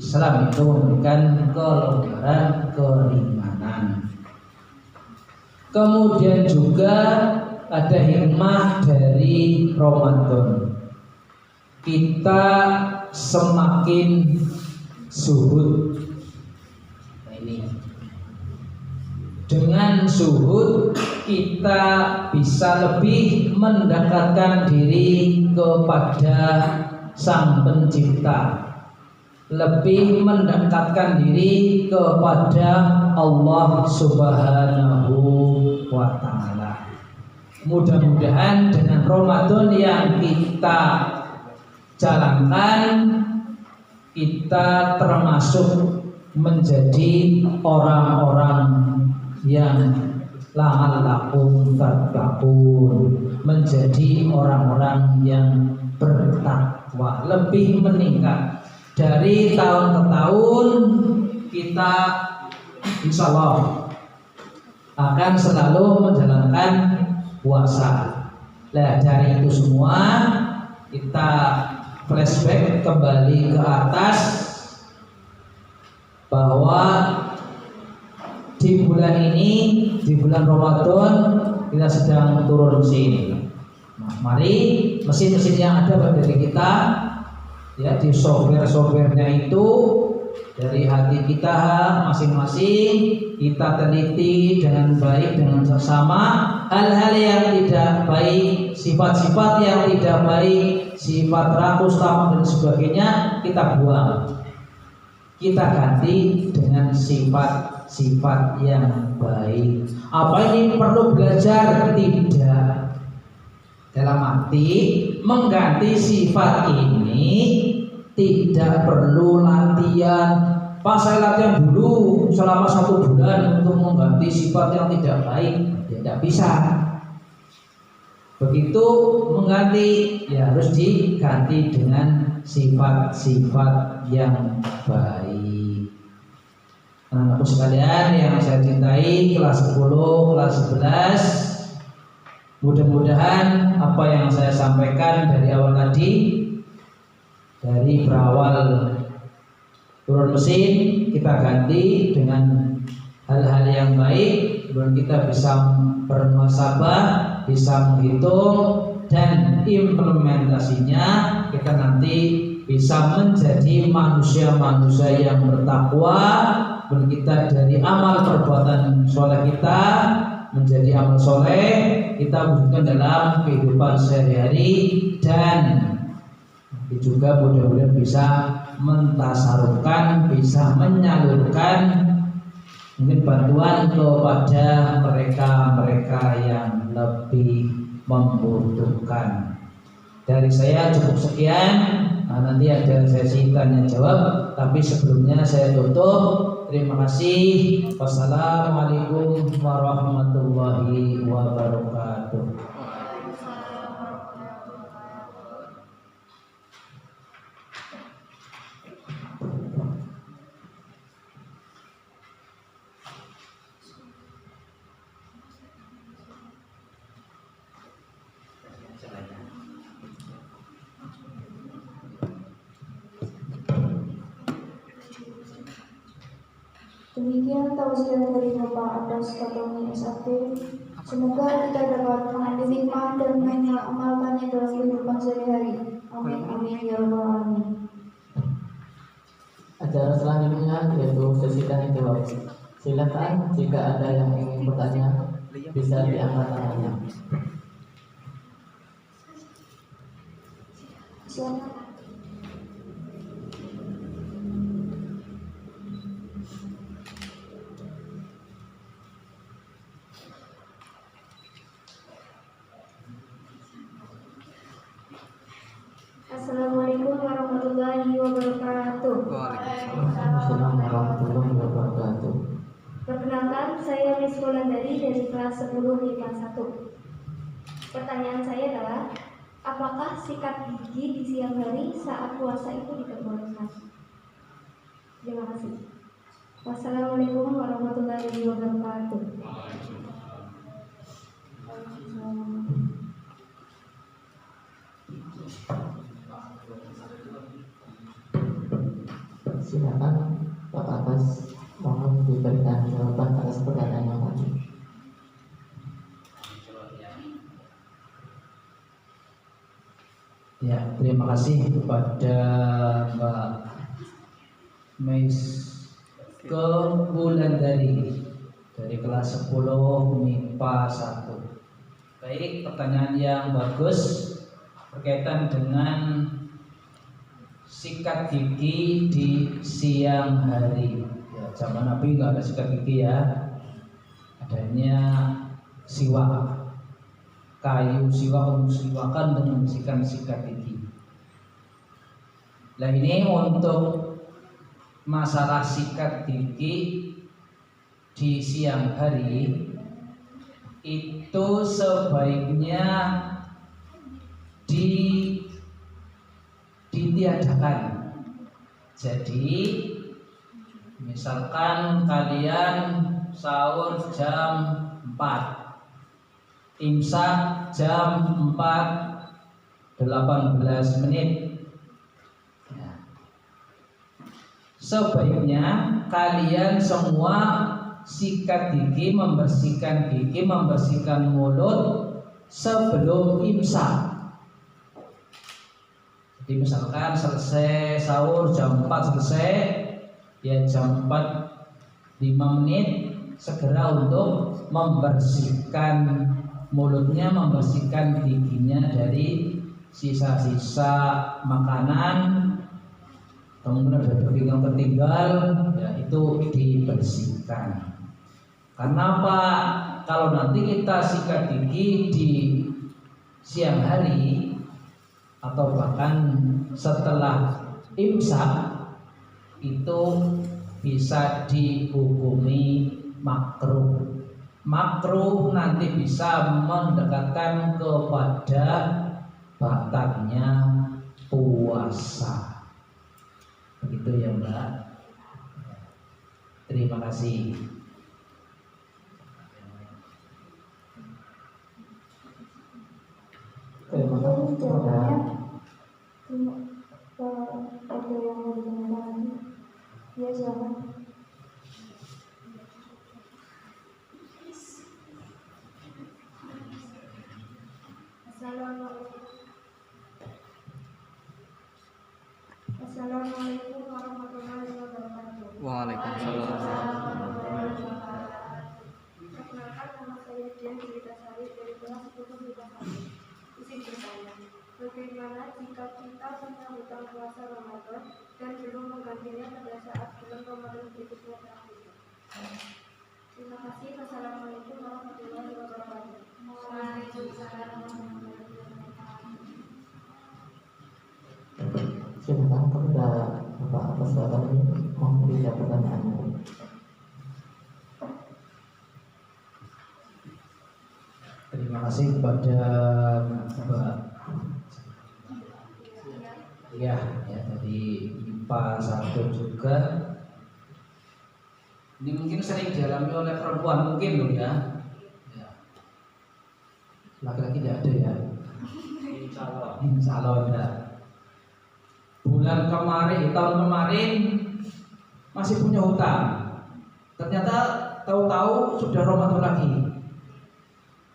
Islam itu memberikan kelonggaran, keringanan. Kemudian juga ada hikmah dari Ramadan. Kita semakin zuhud. Nah, ini dengan zuhud kita bisa lebih mendekatkan diri kepada Sang Pencipta. lebih mendekatkan diri kepada Allah Subhanahu wa taala. Mudah-mudahan dengan Ramadan yang kita jalankan, kita termasuk menjadi orang-orang yang la'allakum tattaqun, menjadi orang-orang yang bertakwa, lebih meningkat dari tahun ke tahun. Kita insya Allah akan selalu menjalankan puasa. Nah, dari itu semua kita flashback kembali ke atas bahwa di bulan ini, di bulan Ramadan, kita sedang turun mesin. Nah, mari mesin-mesin yang ada pada diri kita, ya, di software-softwarenya itu dari hati kita masing-masing, kita teliti dengan baik, dengan sesama. Hal-hal yang tidak baik, sifat-sifat yang tidak baik, sifat rakus, tamak dan sebagainya, kita buang. Kita ganti dengan sifat-sifat yang baik. Apa ini perlu belajar? Tidak. Dalam arti mengganti sifat ini tidak perlu latihan. Pak, saya latihan dulu selama 1 bulan untuk mengganti sifat yang tidak baik. Tidak bisa. Begitu mengganti, ya harus diganti dengan sifat-sifat yang baik. Anak-anakku sekalian yang saya cintai, kelas 10, kelas 11, mudah-mudahan apa yang saya sampaikan dari awal tadi, dari berawal turun mesin, kita ganti dengan hal-hal yang baik, dan kita bisa bermuhasabah, bisa menghitung, dan implementasinya kita nanti bisa menjadi manusia-manusia yang bertakwa. Dan kita dari amal perbuatan soleh kita menjadi amal soleh, kita wujudkan dalam kehidupan sehari-hari, dan juga mudah-mudahan bisa mentasarufkan, bisa menyalurkan mungkin bantuan kepada mereka-mereka yang lebih membutuhkan. Dari saya cukup sekian. Nanti ada sesi tanya jawab, tapi sebelumnya saya tutup. Terima kasih. Wassalamualaikum warahmatullahi wabarakatuh. Demikian tausiah dari Bapak Abbas Katoni SAP. Semoga kita dapat mengambil hikmah dan mengamalkannya dalam kehidupan sehari-hari. Amin amin ya rabbal alamin. Acara selanjutnya yaitu sesi tanya jawab. Silakan jika ada yang ingin bertanya bisa diangkat tangannya. Silakan. Assalamualaikum warahmatullahi wabarakatuh. Assalamualaikum warahmatullahi wabarakatuh. Perkenalkan, saya Miss Wulandari dari kelas 10 IPA 1. Pertanyaan saya adalah, apakah sikat gigi di siang hari saat puasa itu diperbolehkan? Terima kasih. Wassalamualaikum warahmatullahi wabarakatuh. Silakan Pak Abbas, mohon diberikan jawaban atas pertanyaan yang tadi. Ya, terima kasih kepada Mbak Miss Wulandari dari kelas 10 MIPA 1. Baik, pertanyaan yang bagus berkaitan dengan sikat gigi di siang hari. Ya, zaman Nabi nggak ada sikat gigi ya, adanya siwak, kayu siwak untuk siwakan untuk membersihkan sikat gigi. Nah ini untuk masalah sikat gigi di siang hari itu sebaiknya ditiadakan. Jadi misalkan kalian sahur jam 4, imsak jam 4:18 menit. Nah, sebaiknya kalian semua sikat gigi, membersihkan mulut sebelum imsak. Jadi misalkan selesai sahur jam 4 selesai, ya jam 4:05 segera untuk membersihkan mulutnya, membersihkan giginya dari sisa-sisa makanan, kemudian ada tertinggal, ya itu dibersihkan. Karena apa? Kalau nanti kita sikat gigi di siang hari atau bahkan setelah imsak, itu bisa dihukumi makruh. Makruh nanti bisa mendekatkan kepada batalnya puasa. Begitu ya Mbak. Terima kasih. Terima kasih kepada Ada yang mau ditanyakan lagi? Ya silakan. Assalamualaikum warahmatullahi wabarakatuh. Waalaikumsalam. Perkenalkan, nama saya Dian Julitasari dari kelas 10 MIPA 1. Izin bertanya, bagaimana jika kita punya hutang puasa Ramadan dan belum menggantinya pada saat bulan Ramadan berikutnya berakhir? Terima kasih. Wassalamualaikum warahmatullahi wabarakatuh. Waalaikumsalam warahmatullahi wabarakatuh. Silakan kepada Bapak atas data ini memberi pertanyaannya. Terima kasih kepada Mbak. Ya, dari MIPA 1 juga. Ini mungkin sering dialami oleh perempuan mungkin loh ya. Laki-laki tidak ada ya. Insya Allah ada. Bulan kemarin, tahun kemarin masih punya hutang. Ternyata tahu-tahu sudah Ramadan lagi.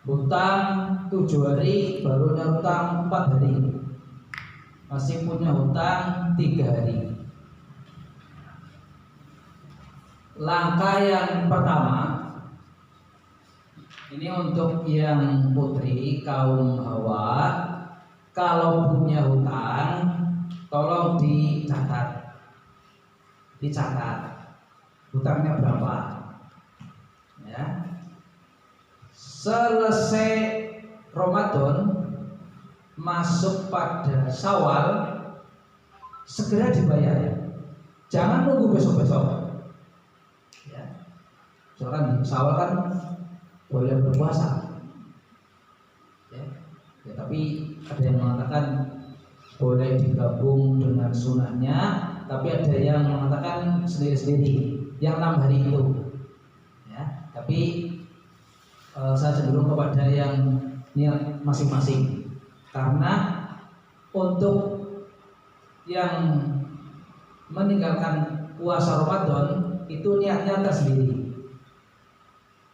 Hutang 7 hari, baru hutang 4 hari. Masih punya hutang 3 hari. Langkah yang pertama, ini untuk yang putri kaum Hawa, kalau punya hutang tolong dicatat hutangnya berapa ya. Selesai Ramadan masuk pada Syawal, segera dibayar, jangan nunggu besok-besok ya. Soalnya di Syawal kan boleh berpuasa ya, tapi ada yang mengatakan boleh digabung dengan sunahnya, tapi ada yang mengatakan sendiri-sendiri yang 6 hari itu ya. Tapi saya cenderung kepada yang niat masing-masing, karena untuk yang meninggalkan puasa Ramadan itu niatnya tersendiri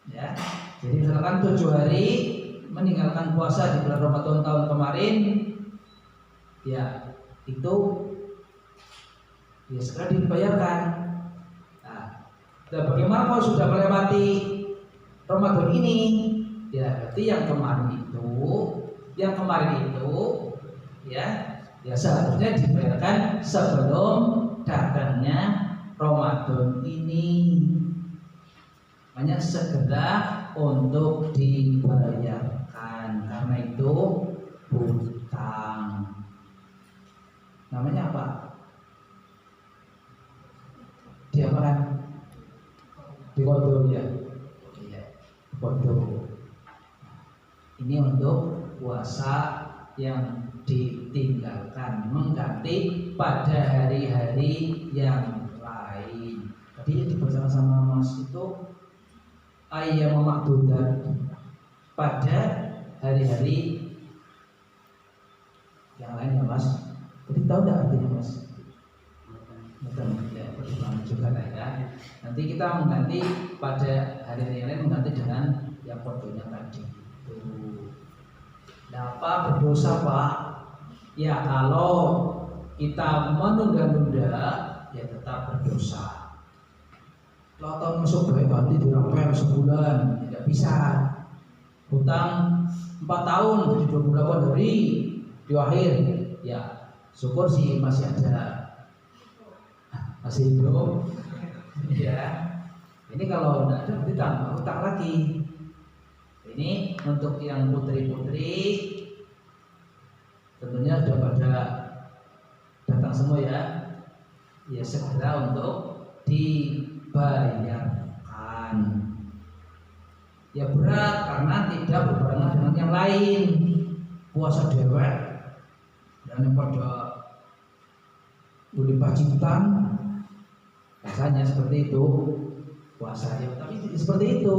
ya. Jadi misalkan 7 hari meninggalkan puasa di bulan Ramadan tahun kemarin, ya itu ya segera dibayarkan. Nah, dan bagaimana kalau sudah melewati Ramadan ini? Ya berarti yang kemarin itu ya Ya seharusnya dibayarkan sebelum datangnya Ramadan ini. Makanya segera untuk dibayarkan karena itu hutang. Namanya apa? Diapakan? Dikodok ya. Iya, kodok. Ini untuk puasa yang ditinggalkan mengganti pada hari-hari yang lain. Tadi yang dibaca sama Mas itu ayam makdudat pada hari-hari yang lain ya Mas. Jadi tahu tidak artinya Mas? Betul ya, perjuangan juga lah ya. Nanti kita mengganti pada hari-hari yang lain mengganti dengan yang kodoknya tadi. Nah, apa berdosa Pak? Ya kalau kita menunda-nunda ya tetap berdosa. Kalau tahun masuk baik nanti dirapel sebulan tidak bisa. Hutang 4 tahun jadi 28 hari di akhir ya syukur sih masih ada, masih hidup ya. Ini kalau tidak ada berarti tambah hutang lagi. Ini untuk yang putri-putri tentunya sudah pada datang semua ya. Ya segera untuk dibayarkan. Ya berat karena tidak berbarengan dengan yang lain. Puasa dewek dan yang pada beli pacitan rasanya seperti itu puasa ya, tapi tidak seperti itu.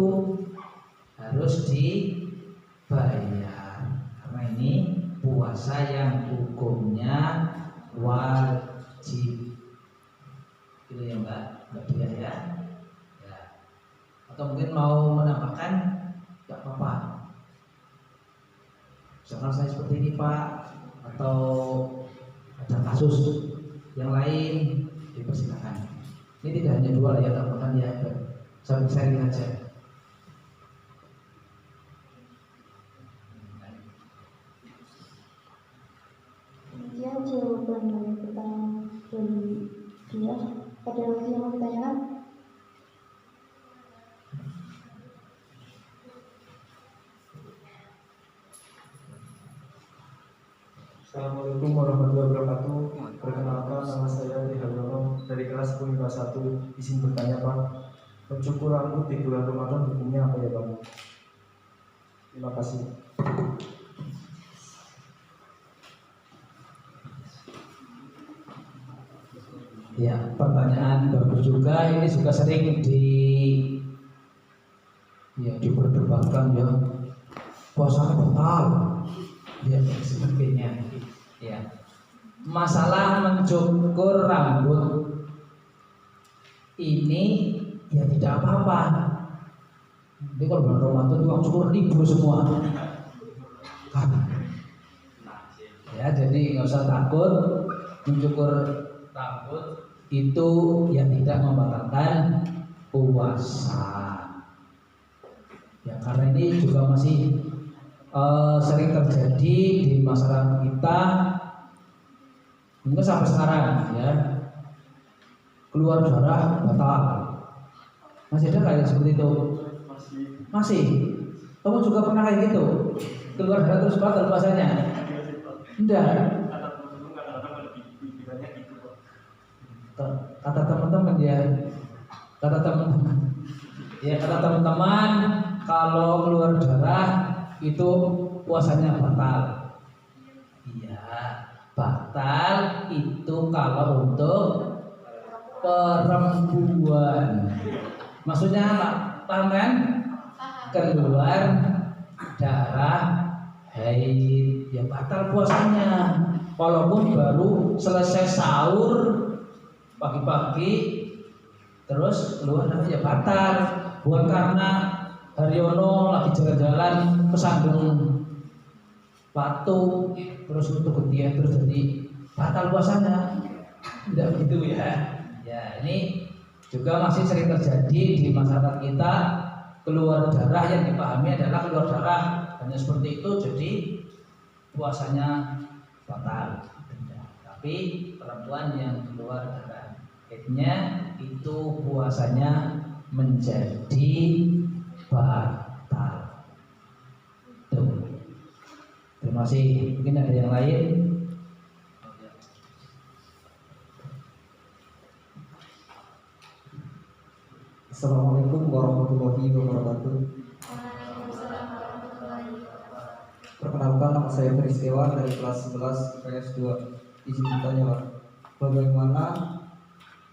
Harus dibayar karena ini puasa yang hukumnya wajib. Itu ya Mbak Dia ya. Atau mungkin mau menambahkan tidak apa-apa. Misalkan saya seperti ini Pak, atau ada kasus yang lain dipersilakan. Ini tidak hanya 2 ya, tambahkan ya. Sambil sharing aja. Demikian jawaban dari pertanyaan dari dia. Ada lagi yang mau ditanyakan? Assalamualaikum warahmatullahi wabarakatuh. Perkenalkan, nama saya Adi Haryono dari kelas 10 IPA 1. Izin bertanya Pak, mencukur rambut di bulan Ramadan hukumnya apa ya Pak? Terima kasih. Ya, pertanyaan bagus juga. Ini juga sering diperdebatkan ya. Puasa batal. Ya, sebagainya. Ya. Masalah mencukur rambut ini ya tidak apa-apa. Jadi kalau bulan Ramadan itu cukur libur semua. Ya, jadi nggak usah takut mencukur rambut itu yang tidak membatalkan puasa. Ya, karena ini juga masih sering terjadi di masyarakat kita, mungkin sampai sekarang ya, keluar darah batal. Masih ada kayak seperti itu? Masih. Kamu juga pernah kayak gitu? Keluar darah terus batal puasanya? Enggak. Kata teman-teman ya, kata teman-teman kalau keluar darah itu puasanya batal. Iya, batal itu kalau untuk perempuan. Maksudnya paham kan? Keluar darah haid ya batal puasanya. Walaupun baru selesai sahur pagi-pagi terus keluar darah ya batal. Bukan karena Haryono lagi jalan-jalan kesandung batu terus untuk ketiak terus jadi batal puasanya. Tidak begitu ya. Ya, ini juga masih sering terjadi di masyarakat kita. Keluar darah yang dipahami adalah keluar darah hanya seperti itu jadi puasanya batal. tapi perempuan yang di luar darah haidnya itu puasanya menjadi batal. Tuh. Terima kasih. Mungkin ada yang lain? Assalamualaikum warahmatullahi wabarakatuh. Perkenalkan, nama saya Peristiwa dari kelas 11 IPS 2. Izin bertanya, Pak, bagaimana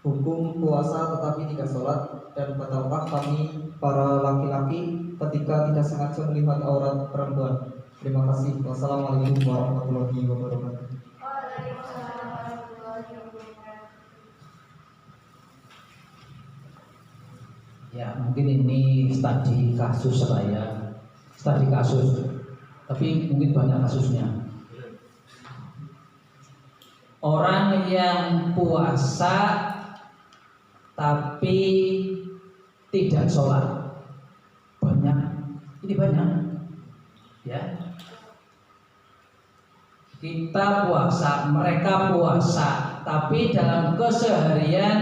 hukum puasa tetapi tidak sholat, dan batalkah kami para laki-laki ketika tidak sengaja melihat aurat perempuan? Terima kasih. Wassalamualaikum warahmatullahi wabarakatuh. Ya, mungkin ini studi kasus saya, studi kasus, tapi mungkin banyak kasusnya. Orang yang puasa tapi tidak sholat, banyak, ini banyak, ya. Kita puasa, mereka puasa, tapi dalam keseharian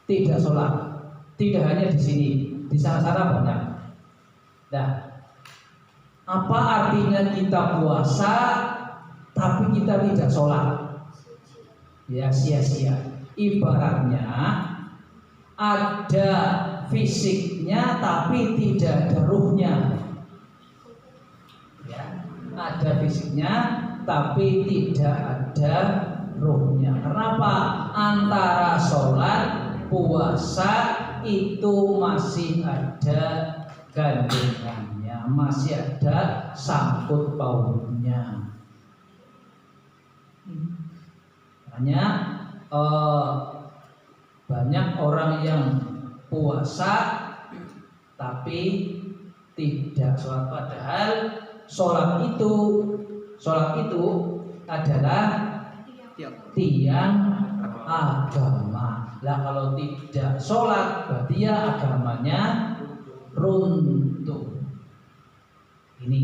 tidak sholat. Tidak hanya di sini, di sana-sana banyak. Nah, apa artinya kita puasa tapi kita tidak sholat? Ya, sia-sia. Ibaratnya ada fisiknya tapi tidak ada ruhnya. Ya, ada fisiknya tapi tidak ada ruhnya. Kenapa? Antara sholat, puasa itu masih ada gandengannya, masih ada sangkut pautnya. Makanya banyak orang yang puasa tapi tidak sholat, padahal sholat itu adalah tiang agama. Lah kalau tidak sholat berarti ya agamanya runtuh. Ini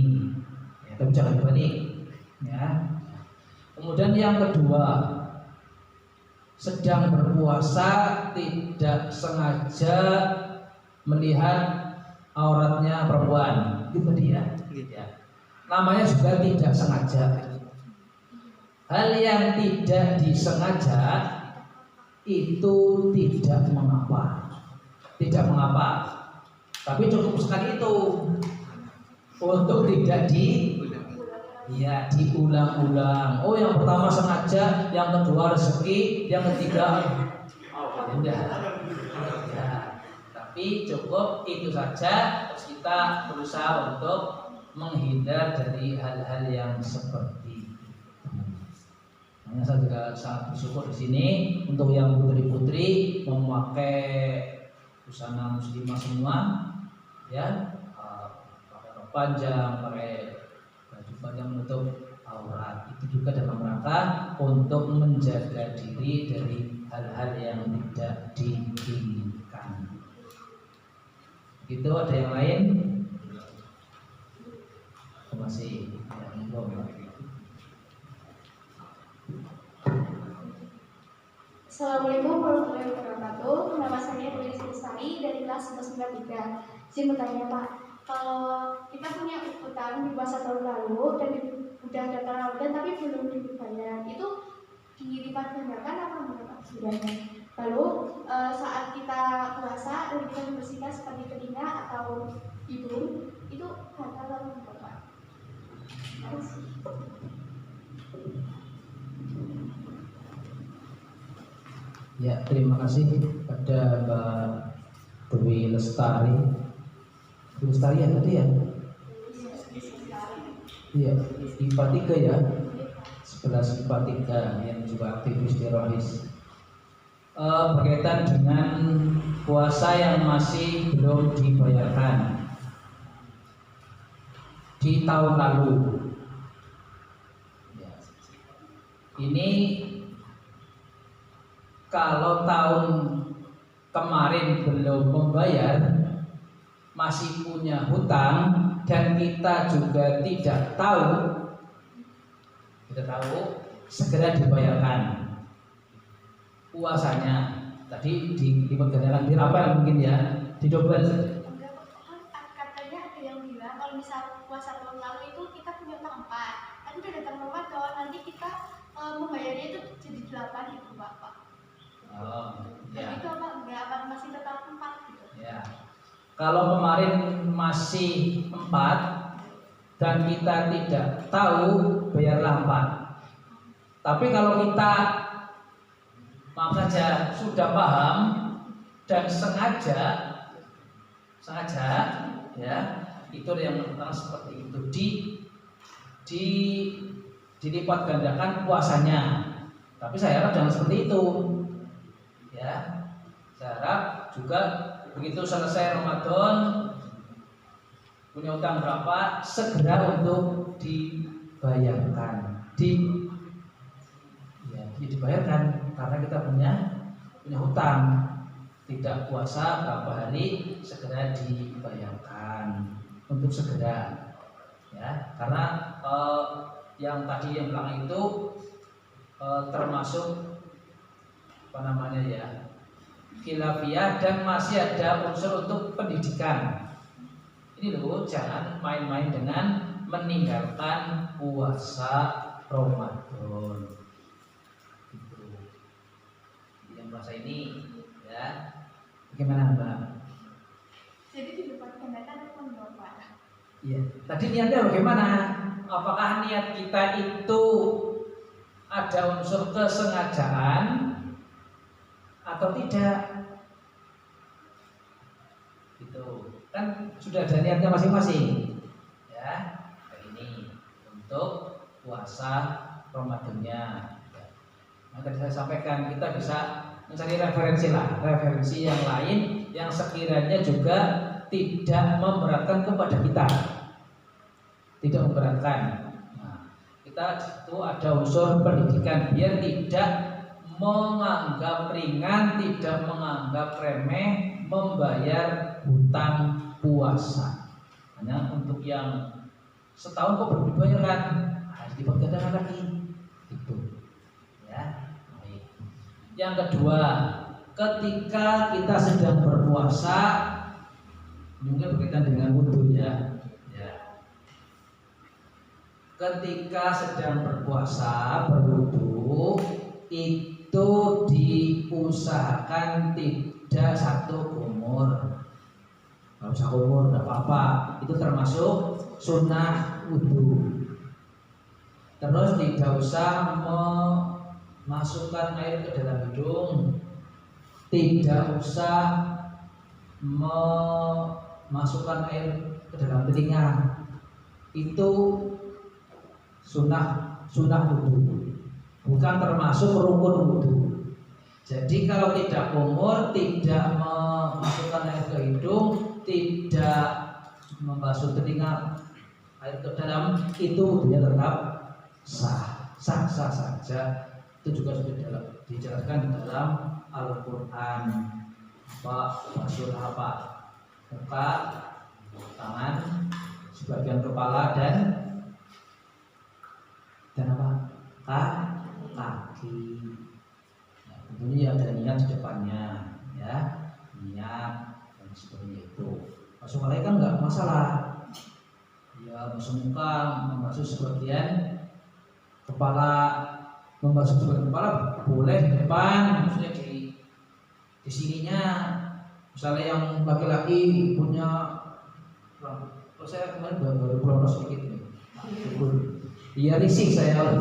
ya, tapi jangan dibalik ya. Kemudian yang kedua, sedang berpuasa tidak sengaja melihat auratnya perempuan, itu dia. Ya. Namanya juga tidak sengaja. Hal yang tidak disengaja itu tidak mengapa, tapi cukup sekali itu untuk tidak diulang-ulang. Oh, yang pertama sengaja, yang kedua rezeki, yang ketiga tidak. Ya, tapi cukup itu saja. Terus kita berusaha untuk menghindar dari hal-hal yang seperti itu. Makanya saya juga sangat bersyukur di sini untuk yang putri-putri memakai busana muslimah semua, ya, pakai rok panjang, pakai baju panjang menutup aurat. Itu juga dalam rangka untuk menjaga diri dari hal-hal yang tidak diinginkan. Itu ada yang lain? Masih yang belum. Assalamualaikum warahmatullahi wabarakatuh. Nama saya Dewi Lestari dari kelas 193. Saya bertanya, Pak, kalau kita punya utang di puasa tahun lalu dan udah datang Ramadan tapi belum dibayar, itu dilipat gandakan apa enggak, Pak, sebenarnya? Lalu saat kita puasa dan kita membersihkan seperti telinga atau hidung, itu batal atau enggak, Pak? Terima kasih. Ya, terima kasih pada Mbak Dewi Lestari. Lestari ya tadi ya? Iya, IPA 3 ya. 11 IPA 3 yang juga aktivis di Rohis. Berkaitan dengan puasa yang masih belum dibayarkan di tahun lalu. Ya. Ini kalau tahun kemarin belum membayar, masih punya hutang, dan kita juga tidak tahu segera dibayarkan puasanya. Tadi dilipat gandakan dirapel mungkin ya, didobel. Enggak, katanya ada yang bilang kalau misal puasa tahun lalu itu kita punya utang 4, tapi udah datang Ramadan nanti kita membayarnya itu jadi 8 gitu Bapak. Oh, Tapi ya. itu apa enggak, apa masih tetap 4 gitu? Ya. Kalau kemarin masih 4 dan kita tidak tahu, bayarlah 4. Tapi kalau kita maaf saja sudah paham dan sengaja ya, itu yang pertama seperti itu, dilipat gandakan puasanya. Tapi saya harap jangan seperti itu ya. Saya harap juga begitu selesai Ramadan punya utang berapa, segera untuk dibayarkan, dibayarkan, karena kita punya hutang. Tidak puasa berapa hari, segera dibayarkan untuk segera ya, karena yang tadi yang belakang itu termasuk apa namanya ya, khilafiyah, dan masih ada unsur untuk pendidikan. Ini loh, jangan main-main dengan meninggalkan puasa Ramadan. Gitu. Yang puasa ini ya, bagaimana Mbak? Jadi dilipat gandakan apa enggak Pak? Iya. Tadi niatnya bagaimana? Apakah niat kita itu ada unsur kesengajaan atau tidak? Gitu. Kan sudah ada niatnya masing-masing. Ya. Kayak ini untuk puasa Ramadannya. Nah, tadi saya sampaikan kita bisa mencari referensi yang lain yang sekiranya juga tidak memberatkan kepada kita, tidak memberatkan. Nah, kita itu ada unsur pendidikan biar tidak menganggap ringan, tidak menganggap remeh membayar hutang puasa. Hanya untuk yang setahun kok belum dibayarkan, harus dibayarkan lagi. Itu, ya. Baik. Yang kedua, ketika kita sedang berpuasa, mungkin berkaitan dengan wudhu ya. Ketika sedang berpuasa, berwudhu, itu diusahakan tidak satu umur. Kalau usah umur, tidak apa-apa. Itu termasuk sunnah wudhu. Terus tidak usah memasukkan air ke dalam hidung, tidak usah memasukkan air ke dalam telinga. Itu sunnah wudhu, bukan termasuk rukun wudhu. Jadi kalau tidak umur, tidak memasukkan air ke hidung, tidak membasuh telinga air ke dalam, itu wudhunya tetap sah saja. Itu juga sudah dijelaskan dalam Al-Quran. Basuh apa? Muka, tangan, sebagian kepala dan apa? Kaki. Nah, tentunya ada niat di depannya, ya, niat dan seperti itu. Basuh kaki kan nggak masalah. Ya, basuh muka, membasuh sebagian kepala, membasuh sebagian kepala boleh di depan, maksudnya di sininya. Misalnya yang laki-laki punya, kalau saya kemarin baru pulang sedikit nih, iya risih saya.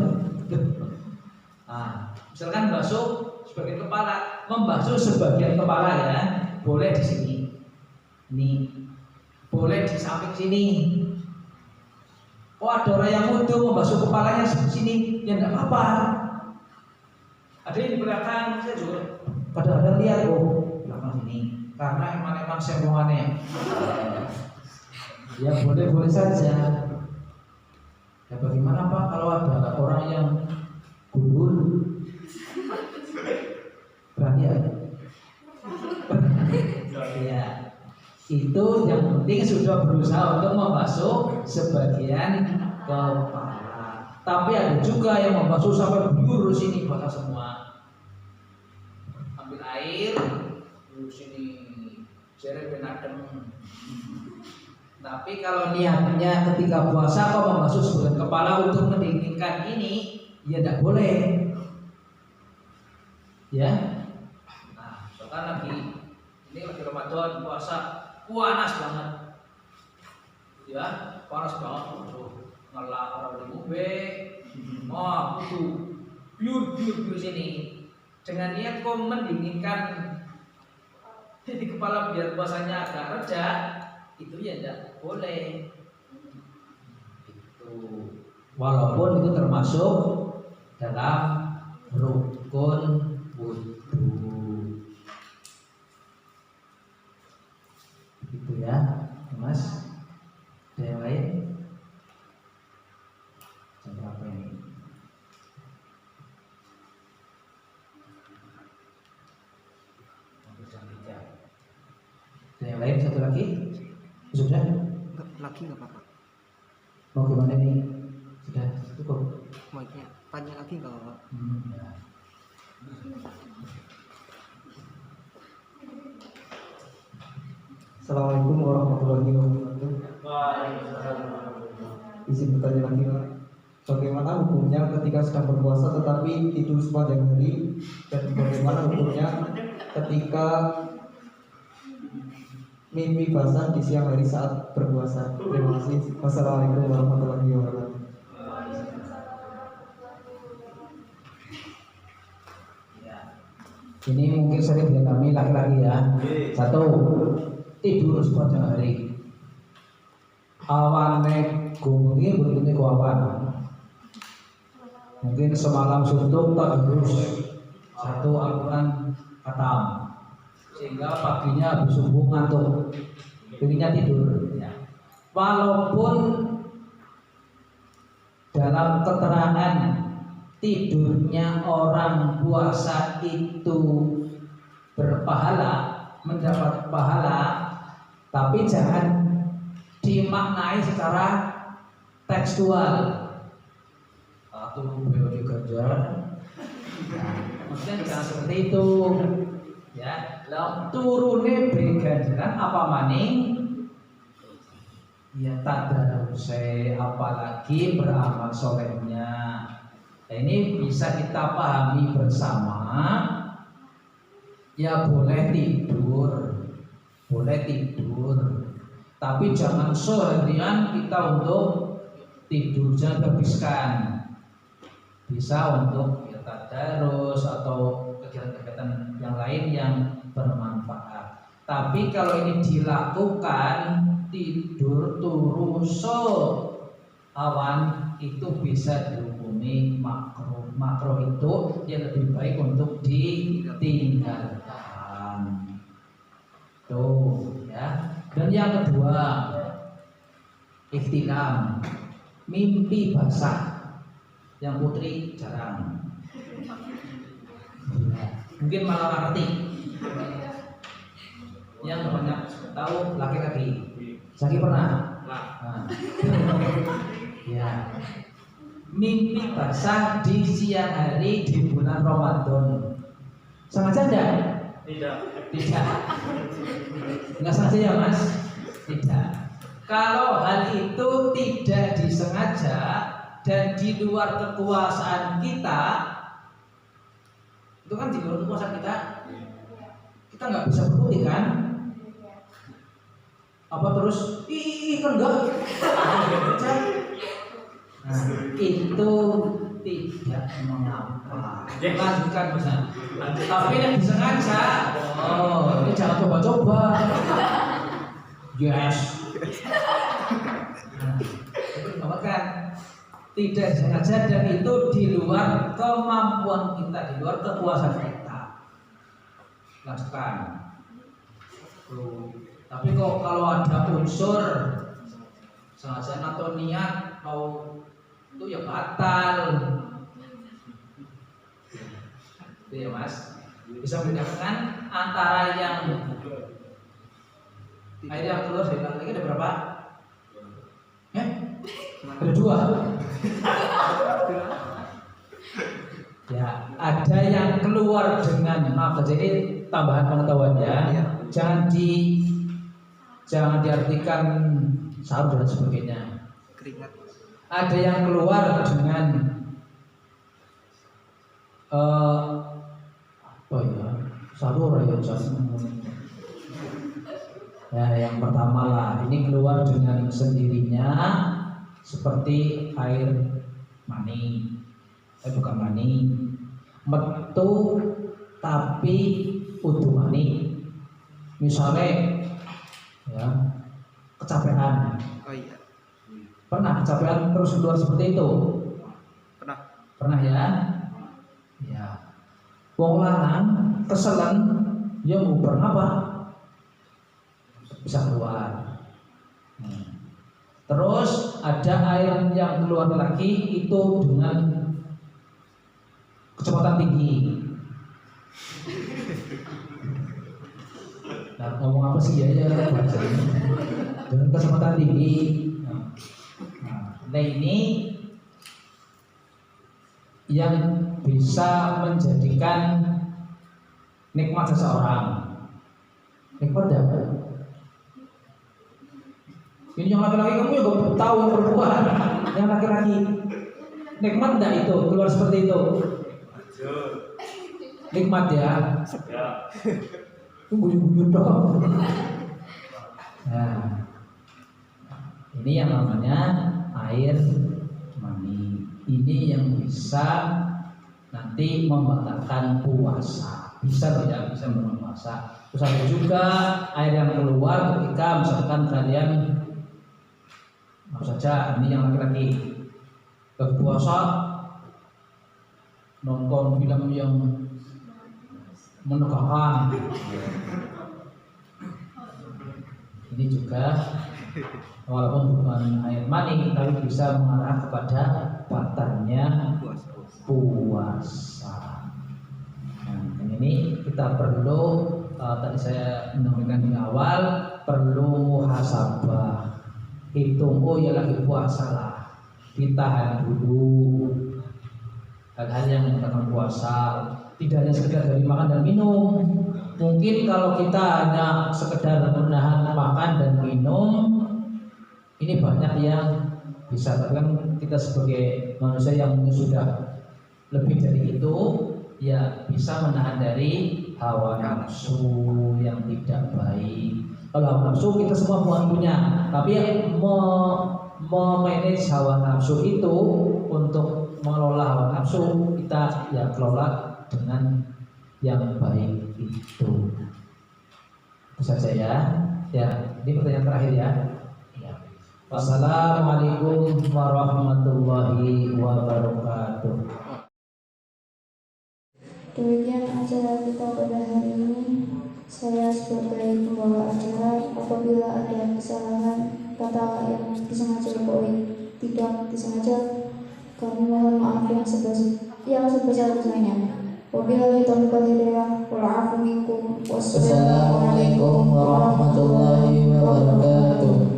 Nah, misalkan basuh sebagian kepala, membasuh sebagian kepala ya, boleh di sini, ini boleh di samping sini. Oh, ada orang yang wudhu membasuh kepalanya di sini, ya enggak apa-apa. Ada yang di belakang, saya juga kadang-kadang lihat, oh belakang sini, karena emang semuanya. Ya boleh saja. Ya bagaimana Pak kalau ada orang yang gundul? Berani ya? Ya, itu yang penting sudah berusaha untuk membasuh sebagian kepala. Tapi ada juga yang membasuh sampai buyur sini basah semua. Ambil air, buyur sini, jari benadem. Tapi kalau niatnya ketika puasa kau membasuh sebagian kepala untuk mendinginkan ini, ya tidak boleh. Ya. Nah, soalnya lagi Ramadan puasa panas banget. Ya, panas banget. Ngelah orang ngombe. Oh, itu biur sini. Dengan niat kau mendinginkan di kepala biar puasanya agak reda, itu ya tidak boleh. Itu walaupun itu termasuk dalam rukun wudu. Gitu ya, Mas. Ada yang lain? Jam berapa ini? Ada yang lain satu lagi? Sudah? Lagi nggak apa-apa. Mau gimana nih? Sudah cukup? Mau tanya lagi nggak apa-apa. Ya. Assalamualaikum warahmatullahi wabarakatuh. Izin bertanya lagi Pak. Bagaimana hukumnya ketika sedang berpuasa tetapi tidur sepanjang hari, dan bagaimana hukumnya ketika mimpi basah di siang hari saat berpuasa? Terima kasih. Wassalamualaikum warahmatullahi wabarakatuh. Ini mungkin sering dialami laki-laki ya. Satu, tidur sepanjang hari. Awane gunungi berikutnya ke awan. Mungkin semalam suntuk tak terus satu Al-Quran khatam, sehingga paginya habis subuh ngantuk, pengennya tidur. Ya. Walaupun dalam keterangan tidurnya orang puasa itu berpahala, mendapat pahala, tapi jangan dimaknai secara tekstual. Atau beliau dikerja, maksudnya jangan seperti itu. Ya, lalu turune berganjaran apa maning? Ya tadaruse, apalagi beramal solehnya. Nah, ini bisa kita pahami bersama. Ya boleh tidur, tapi jangan seharian kita untuk tidur, jangan habiskan. Bisa untuk ya tadarus atau kegiatan-kegiatan yang lain yang bermanfaat. Tapi kalau ini dilakukan tidur turu so awan, itu bisa dihukumi makruh. Makruh itu yang lebih baik untuk ditinggalkan. Tuh ya. Dan yang kedua, ihtilam, mimpi basah. Yang putri jarang. Mungkin malah ngerti. Yang banyak tahu laki-laki. Saya pernah. Nah. Ya. Mimpi basah di siang hari di bulan Ramadan. Sengaja enggak? Tidak. Enggak sengaja ya Mas? Tidak. Kalau hal itu tidak disengaja dan di luar kekuasaan kita, itu kan di luar kekuasaan kita nggak bisa berbukti kan? Apa terus? Kan enggak? Nah, itu tidak mengapa. Lanjutkan Ustaz. Tapi yang disengaja, ini jangan coba-coba. Yes. Nah, kan? Tidak sengaja dan itu di luar kemampuan kita, di luar kekuasaan kita. Lanjutkan. Tapi kok kalau ada unsur sengaja atau niat mau itu ya batal. Itu ya Mas. Bisa membedakan antara yang air yang keluar dari lagi ada berapa? Ada 2. keluar dengan maaf saja ini tambahan pengetahuan ya. Iya. Jangan diartikan sahur dan sebagainya. Keringat. Ada yang keluar dengan apa ya? Sahur ya ya, yang pertama lah, ini keluar dengan sendirinya seperti air mani, bukan mani, metu tapi udu mani. Misalnya ya kecapean, Oh iya. pernah kecapean terus keluar seperti itu? Pernah ya? Ya. Wong lanang keselen, ya nguber apa? Bisa keluar. Terus ada air yang keluar lagi itu dengan kecepatan tinggi. Nah, ngomong apa sih ya bahasanya? Dengan kecepatan tinggi. Nah, ini yang bisa menjadikan nikmat seseorang. Nikmat apa? Ini yang laki-laki kamu juga tahu yang perempuan. Yang laki-laki nikmat enggak itu keluar seperti itu? Nikmat ya. Buyut-buyut dong. Nah, ini yang namanya air mani. Ini yang bisa nanti membatalkan puasa. Bisa tidak? Bisa berpuasa. Terus ada juga air yang keluar ketika misalkan kalian apa saja, ini yang laki-laki berpuasa nonton film yang menegangkan. Ini juga walaupun bukan air mani tapi bisa mengarah kepada batalnya puasa. Nah, ini kita perlu tadi saya menyampaikan di awal, perlu muhasabah. Hitung, oh ya lagi puasa lah, ditahan dulu hal-hal yang menyebabkan puasa. Tidak hanya sekedar dari makan dan minum. Mungkin kalau kita hanya sekedar menahan makan dan minum, ini banyak yang bisa. Tapi kan kita sebagai manusia yang sudah lebih dari itu, ya bisa menahan dari hawa nafsu yang tidak baik. Kalau hawa nafsu kita semua punya, tapi yang memanage hawa nafsu itu, untuk mengelola hawa nafsu kita ya kelola dengan yang baik itu. Itu saja ya. Ya, ini pertanyaan terakhir ya. Ya. Wassalamualaikum warahmatullahi wabarakatuh. Demikian acara kita pada hari ini. Saya sebagai pembawa acara, apabila ada kesalahan kata yang disengaja atau tidak disengaja, kami mohon maaf yang sebesar-besarnya. Wabillahi taufiq wal hidayah. Wal 'afwu minkum. Wassalamualaikum Wassalamualaikum warahmatullahi wabarakatuh.